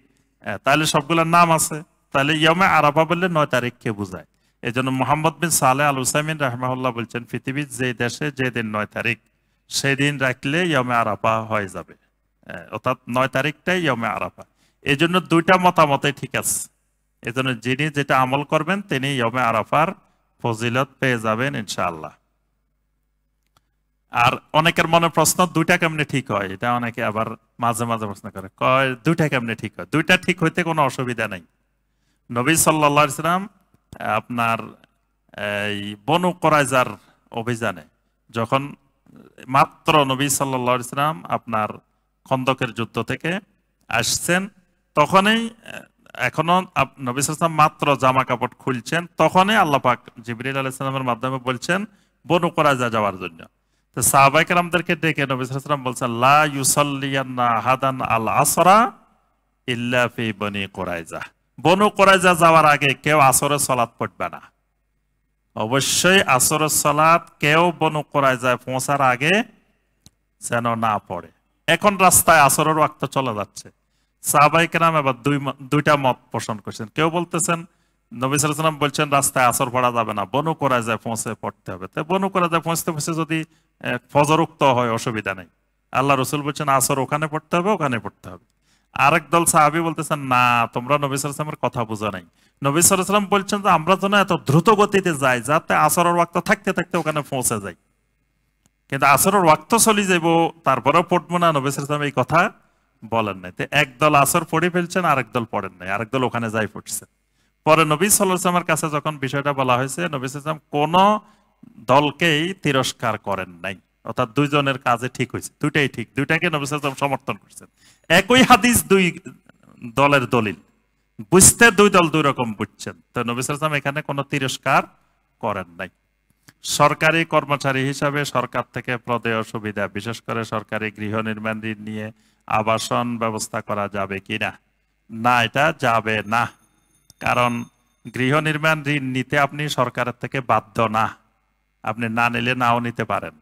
তাহলে সবগুলোর নাম আছে। তাহলে ইয়মে আরাফা বললে 9 তারিখকে বোঝায়। এই জন্য মোহাম্মদ বিন সালেহ আল উসাইমিন রাহমাহুল্লাহ বলছেন, পৃথিবীর যে দেশে যে দিন 9 তারিখ, সেই দিন রাখলে ইয়মে আরাফা হয়ে যাবে। অর্থাৎ 9 তারিখটাই ইয়মে আরাফা। এই জন্য দুইটা মতামতে ঠিক আছে। এই জন্য যিনি যেটা আমল করবেন তিনি ইয়মে আরাফার ফজিলত পেয়ে যাবেন ইনশাআল্লাহ। আর অনেকের মনে প্রশ্ন, দুইটা কেমনে ঠিক হয়? এটা অনেকে আবার মাঝে মাঝে প্রশ্ন করে, কয় দুইটা কেমনে ঠিক হয়? দুইটা ঠিক হইতে কোনো অসুবিধা নেই। নবী সাল্লাল্লাহু আলাইহি সাল্লাম আপনার এই বনু কুরাইজার অভিযানে যখন মাত্র নবী সাল্লাল্লাহু আলাইহি সাল্লাম আপনার খন্দকের যুদ্ধ থেকে আসছেন, তখনই এখনো নবী সাল্লাল্লাহু আলাইহি সাল্লাম মাত্র জামা কাপড় খুলছেন, তখনই আল্লাহ পাক জিবরিল আলাইহিস সালামের মাধ্যমে বলছেন বনু কুরাইজা যাওয়ার জন্য। তো সাহাবায়ে কেরামদেরকে ডেকে নবী সাল্লাল্লাহু আলাইহি সাল্লাম বলছেন, লা ইউসাল্লিয়ান্না আহাদান আল আসরা ইল্লা ফি বনি কুরাইজা। বনু কুরাইজা যাওয়ার আগে কেউ আসরের সালাত পড়বে না। অবশ্যই আসরের সালাত কেউ বনু কুরাইজায় পৌঁছার আগে যেন না পড়ে। এখন রাস্তায় আসরের ওয়াক্ত চলে যাচ্ছে। সাহাবায়ে কেরাম এবার দুইটা মত পোষণ করছেন। কেউ বলতেছেন নবী সাল্লাল্লাহু আলাইহি ওয়াসাল্লাম বলছেন রাস্তায় আসর পড়া যাবে না, বনু কুরাইজায় পৌঁছে পড়তে হবে। তো বনু কুরাইজায় পৌঁছতে পৌঁছে যদি ফজর উক্ত হয় অসুবিধা নেই। আল্লাহ রসুল বলছেন আসর ওখানে পড়তে হবে, ওখানে পড়তে হবে। আরেক দল সাহাবী বলতেছেন না, তোমরা নবী সাল্লাল্লাহু আলাইহি ওয়াসাল্লামের কথা বুঝো নাই। নবী সাল্লাল্লাহু আলাইহি ওয়াসাল্লাম বলছেন যে আমরা যেন এত দ্রুত গতিতে যাই যাতে আসরের ওয়াক্ত থাকতে থাকতে ওখানে পৌঁছে যাই। কিন্তু আসরের ওয়াক্ত চলে যাইব তারপরেও পড়বো না, নবী সাল্লাল্লাহু আলাইহি ওয়াসাল্লাম এই কথা বলেন নাই। তো একদল আসর পড়ে ফেলছেন, আরেক দল পড়েন নাই, আরেক দল ওখানে যাই পড়ছে। পরে নবী সাল্লাল্লাহু আলাইহি ওয়াসাল্লামের কাছে যখন বিষয়টা বলা হয়েছে, নবী সাল্লাল্লাহু আলাইহি ওয়াসাল্লাম কোন দলকেই তিরস্কার করেন নাই। অর্থাৎ দুইজনের কাজে ঠিক হয়েছে, দুইটাই ঠিক, দুইটাকে নবী সাল্লাল্লাহু আলাইহি ওয়াসাল্লাম সমর্থন করছেন। একই হাদিস দুই দলের দলিল, বুঝতে দুই দল দুই রকম বুঝছেন। তো নবী সাল্লাল্লাহু আলাইহি ওয়াসাল্লাম এখানে কোনো তিরস্কার করেন নাই। সরকারি কর্মচারী হিসাবে সরকার থেকে প্রদেয় সুবিধা, বিশেষ করে সরকারি গৃহ নির্মাণ ঋণ নিয়ে আবাসন ব্যবস্থা করা যাবে কিনা? না, এটা যাবে না। কারণ গৃহ নির্মাণ ঋণ নিতে আপনি সরকারের থেকে বাধ্য না, আপনি না নিলে নাও নিতে পারেন।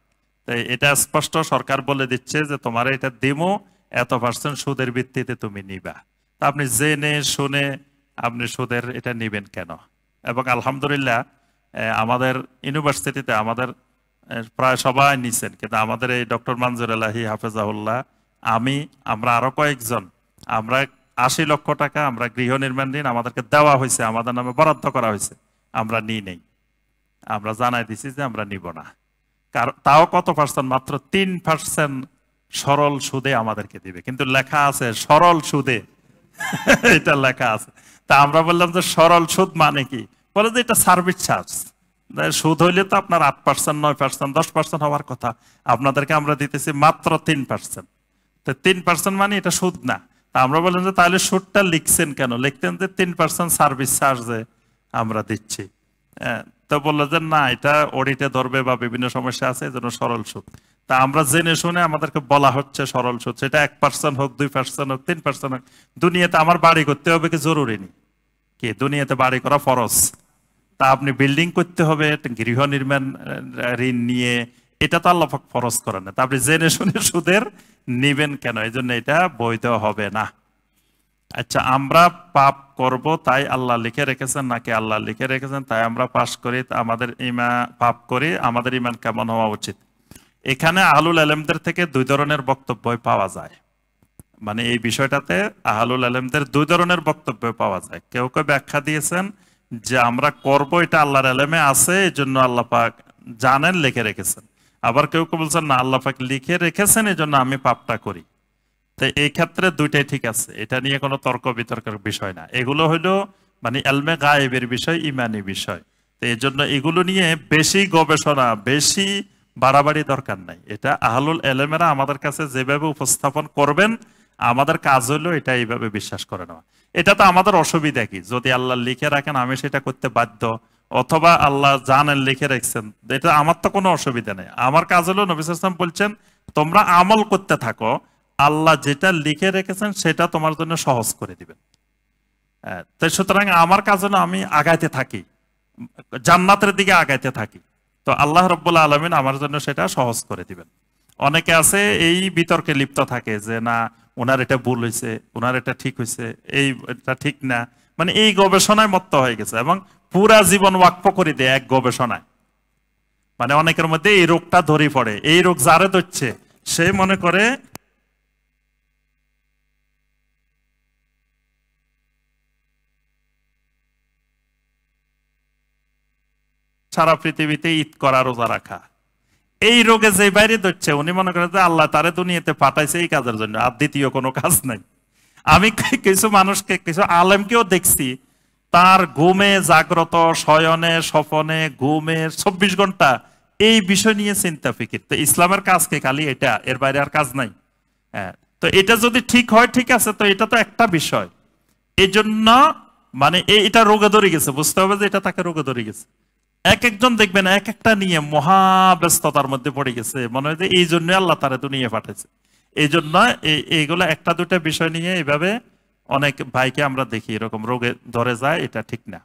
তাই এটা স্পষ্ট সরকার বলে দিচ্ছে যে তোমার এটা দিমো, এত % সুদের ভিত্তিতে তুমি নিবা। তা আপনি জেনে শুনে আপনি সুদের এটা নিবেন কেন? এবং আলহামদুলিল্লাহ আমাদের ইউনিভার্সিটিতে আমাদের প্রায় সবাই নিছেন, কিন্তু আমাদের এই ডক্টর মনজুর এলাহি হাফেজাহুল্লাহ, আমরা আরো কয়েকজন, আমরা 80 লক্ষ টাকা আমরা গৃহ নির্মাণ ঋণ আমাদেরকে দেওয়া হয়েছে, আমাদের নামে বরাদ্দ করা হয়েছে, আমরা নিই নেই। আমরা জানাই দিছি যে আমরা নিব না। তাও কত %? মাত্র 3% সরল সুদে আমাদেরকে দিবে, কিন্তু লেখা আছে সরল সুদে এটা লেখা আছে। তা আমরা বললাম যে সরল সুদ মানে কি? বলে যে এটা সার্ভিস চার্জ। সুদ হইলে তো আপনার 8%, 9%, 10% হওয়ার কথা, আপনাদেরকে আমরা দিতেছি মাত্র 3%। তো 3% মানে এটা সুদ না। তা আমরা বললাম যে তাহলে সুদটা লিখছেন কেন? লিখতেন যে 3% সার্ভিস চার্জে আমরা দিচ্ছি। তো বললো যে না, এটা অডিটে ধরবে বা বিভিন্ন সমস্যা আছে, এজন্য সরল সুদ। তা আমরা জেনে শুনে আমাদেরকে বলা হচ্ছে সরল সুদ, সেটা 1% হোক, 2% হোক, 3% হোক। দুনিয়াতে আমার বাড়ি করতে হবে কি জরুরি নেই? কি দুনিয়াতে বাড়ি করা ফরজ? তা আপনি বিল্ডিং করতে হবে গৃহ নির্মাণ ঋণ নিয়ে, এটা তো আল্লাহ পাক ফরজ করেন না। তা আপনি জেনে শুনে সুদের নিবেন কেন? এই জন্য এটা বৈধ হবে না। আচ্ছা, আমরা পাপ করব তাই আল্লাহ লিখে রেখেছেন, নাকি আল্লাহ লিখে রেখেছেন তাই আমরা পাশ করি, আমাদের পাপ করি, আমাদের ঈমান কেমন হওয়া উচিত? এখানে আহলুল ইলমদের থেকে দুই ধরনের বক্তব্য পাওয়া যায়। মানে এই বিষয়টাতে আহলুল ইলমদের দুই ধরনের বক্তব্য পাওয়া যায়। কেউ কেউ ব্যাখ্যা দিয়েছেন যে আমরা করব, এটা আল্লাহর ইলমে আছে, এজন্য আল্লাহ পাক জানেন, লিখে রেখেছেন। আবার কেউ কেউ বলছেন না, আল্লাহ পাক লিখে রেখেছেন, এজন্য আমি পাপটা করি। তো এই ক্ষেত্রে দুইটাই ঠিক আছে, এটা নিয়ে কোনো তর্ক বিতর্কের বিষয় না। এগুলো হলো মানে ইলমে গায়েবের বিষয়, ইমানি বিষয়। তো এই জন্য এগুলো নিয়ে বেশি গবেষণা, বেশি বাড়াবাড়ি দরকার নাই। এটা আহলুল ইলমেরা আমাদের কাছে যেভাবে উপস্থাপন করবেন, আমাদের কাজ হলো এটা এইভাবে বিশ্বাস করে নেওয়া। এটা তো আমাদের অসুবিধা কি? যদি আল্লাহ লিখে রাখেন আমি সেটা করতে বাধ্য, অথবা আল্লাহ জানেন লিখে রাখছেন, এটা আমার তো কোনো অসুবিধা নেই। আমার কাজ হলো নবী সাল্লাল্লাহু আলাইহি ওয়াসাল্লাম বলছেন তোমরা আমল করতে থাকো, আল্লাহ যেটা লিখে রেখেছেন সেটা তোমার জন্য সহজ করে দিবেন। তাই সুতরাং আমার কাজ হলো আমি আগাইতে থাকি, জান্নাতের দিকে আগাইতে থাকি, তো আল্লাহ রাব্বুল আলামিন আমার জন্য সেটা সহজ করে দিবেন। অনেকে আছে এই বিতর্কে লিপ্ত থাকে যে না ওনার এটা ভুল হয়েছে, ওনার এটা ঠিক হয়েছে, এটা ঠিক না, মানে এই গবেষণায় মত্ত হয়ে গেছে এবং পুরা জীবন ওয়াকফ করে দেয় এক গবেষণায়। মানে অনেকের মধ্যে এই রোগটা ধরে পড়ে, এই রোগ যারে ধরছে সে মনে করে সারা পৃথিবীতে ঈদ করা, রোজা রাখা। এই রোগে যে বাইরে ধরছে উনি মনে করেন যে আল্লাহ তারে দুনিয়াতে পাঠাইছে এই কাজের জন্য, আর দ্বিতীয় কোনো কাজ নাই। আমি কিছু মানুষকে, কিছু আলেমকেও দেখছি তার ঘুমে, জাগ্রত, শয়নে, স্বপনে, ঘুমে 24 ঘন্টা এই বিষয় নিয়ে চিন্তা ফিকির। তো ইসলামের কাজ কি খালি এটা, এর বাইরে আর কাজ নাই? হ্যাঁ, তো এটা যদি ঠিক হয় ঠিক আছে, তো এটা তো একটা বিষয়। এই জন্য মানে এটা রোগে ধরে গেছে, বুঝতে হবে যে এটা তাকে রোগে ধরে গেছে। এক একজন দেখবেন এক একটা নিয়ে মহা ব্যস্ততার মধ্যে পড়ে গেছে, মনে হয় যে এই জন্য আল্লাহ তারা দুনিয়া পাঠাইছে। এই জন্য এইগুলো একটা দুটা বিষয় নিয়ে এইভাবে অনেক ভাইকে আমরা দেখি এরকম রোগে ধরে যায়, এটা ঠিক না।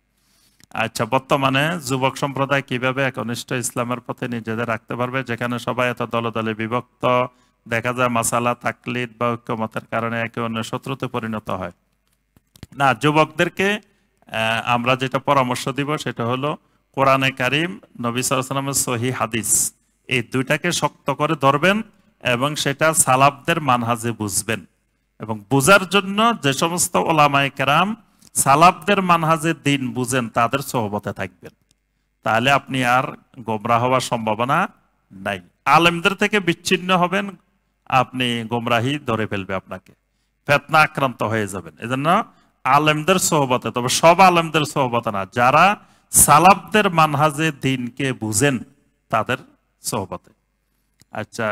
আচ্ছা, বর্তমানে যুবক সম্প্রদায় কিভাবে একনিষ্ঠ ইসলামের পথে নিজেদের রাখতে পারবে, যেখানে সবাই এত দলে দলে বিভক্ত, দেখা যায় মাসালা তাকলিদ বা ঐক্যমতের কারণে একে অন্যের শত্রুতে পরিণত হয়? না, যুবকদেরকে আমরা যেটা পরামর্শ দিব সেটা হলো কোরআনে কারিম, নবী সাল্লাল্লাহু আলাইহি ওয়াসাল্লামের সহিহ হাদিস, এই দুইটাকে শক্ত করে ধরবেন এবং সেটা সালাফদের মানহাজে বুঝবেন। এবং বুঝার জন্য যে সমস্ত ওলামায়ে কেরাম সালাফদের মানহাজে দিন বুঝেন তাদের সোহবতে থাকবেন, তাহলে আপনি আর গোমরাহ হওয়ার সম্ভাবনা নাই। আলেমদের থেকে বিচ্ছিন্ন হবেন, আপনি গোমরাহি ধরে ফেলবে আপনাকে, ফেতনা আক্রান্ত হয়ে যাবেন। এজন্য আলেমদের সোহবতে, তবে সব আলেমদের সোহবতে না, যারা সালাফদের মানহাজে দিনকে বুঝেন তাদের সোহবতে। আচ্ছা,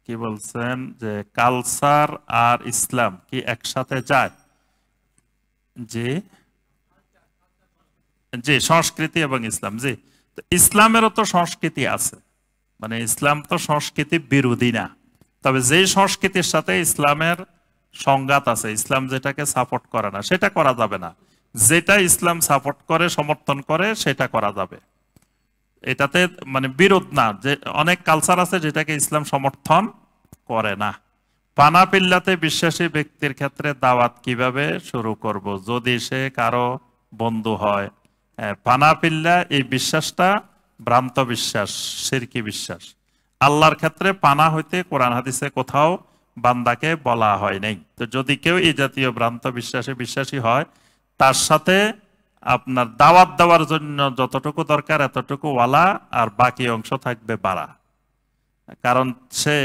কি বলছেন যে কালচার আর ইসলাম কি একসাথে যায়? জি জি, সংস্কৃতি এবং ইসলাম, জি। ইসলামেরও তো সংস্কৃতি আছে, মানে ইসলাম তো সংস্কৃতি বিরোধী না, তবে যে সংস্কৃতির সাথে ইসলামের সংঘাত আছে, ইসলাম যেটাকে সাপোর্ট করে না সেটা করা যাবে না, যেটা ইসলাম সাপোর্ট করে, সমর্থন করে সেটা করা যাবে। এটাতে মানে বিরোধ না, যে অনেক কালচার আছে যেটাকে ইসলাম সমর্থন করে না। পানা পিল্লাতে বিশ্বাসী ব্যক্তির ক্ষেত্রে দাওয়াত কিভাবে শুরু করব যদি সে কারো বন্ধু হয়? পানা পিল্লা এই বিশ্বাসটা ভ্রান্ত বিশ্বাস, শিরকি বিশ্বাস। আল্লাহর ক্ষেত্রে পানা হইতে কোরআন হাদিসে কোথাও বান্দাকে বলা হয় নাই। তো যদি কেউ এই জাতীয় ভ্রান্ত বিশ্বাসে বিশ্বাসী হয়, তার সাথে আপনার দাওয়াত দেওয়ার জন্য যতটুকু দরকার এতটুকু ওয়ালা, আর বাকি অংশ থাকবে বাড়া। কারণ সে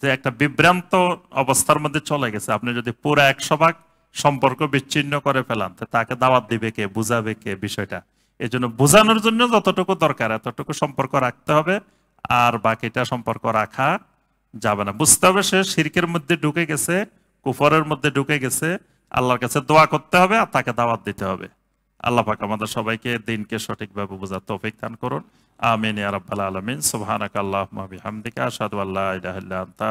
যে একটা বিভ্রান্ত অবস্থার মধ্যে চলে গেছে, আপনি যদি পুরো 100 ভাগ সম্পর্ক বিচ্ছিন্ন করে ফেলান, তাকে দাওয়াত দিবে কে, বুঝাবে কে বিষয়টা? এই জন্য বোঝানোর জন্য যতটুকু দরকার এতটুকু সম্পর্ক রাখতে হবে, আর বাকিটা সম্পর্ক রাখা যাবে না। বুঝতে হবে সে শিরকের মধ্যে ঢুকে গেছে, কুফরের মধ্যে ঢুকে গেছে, আল্লাহর কাছে দোয়া করতে হবে আর তাকে দাওয়াত দিতে হবে। আল্লাহ পাক আমাদের সবাইকে দিনকে সঠিকভাবে বোঝার তৌফিক দান করুন। আমিন ইয়া রাব্বাল আলামিন। সুবহানাকাল্লাহুম্মা বিহামদিকা আশহাদু আল্লা ইলাহা ইল্লা আনতা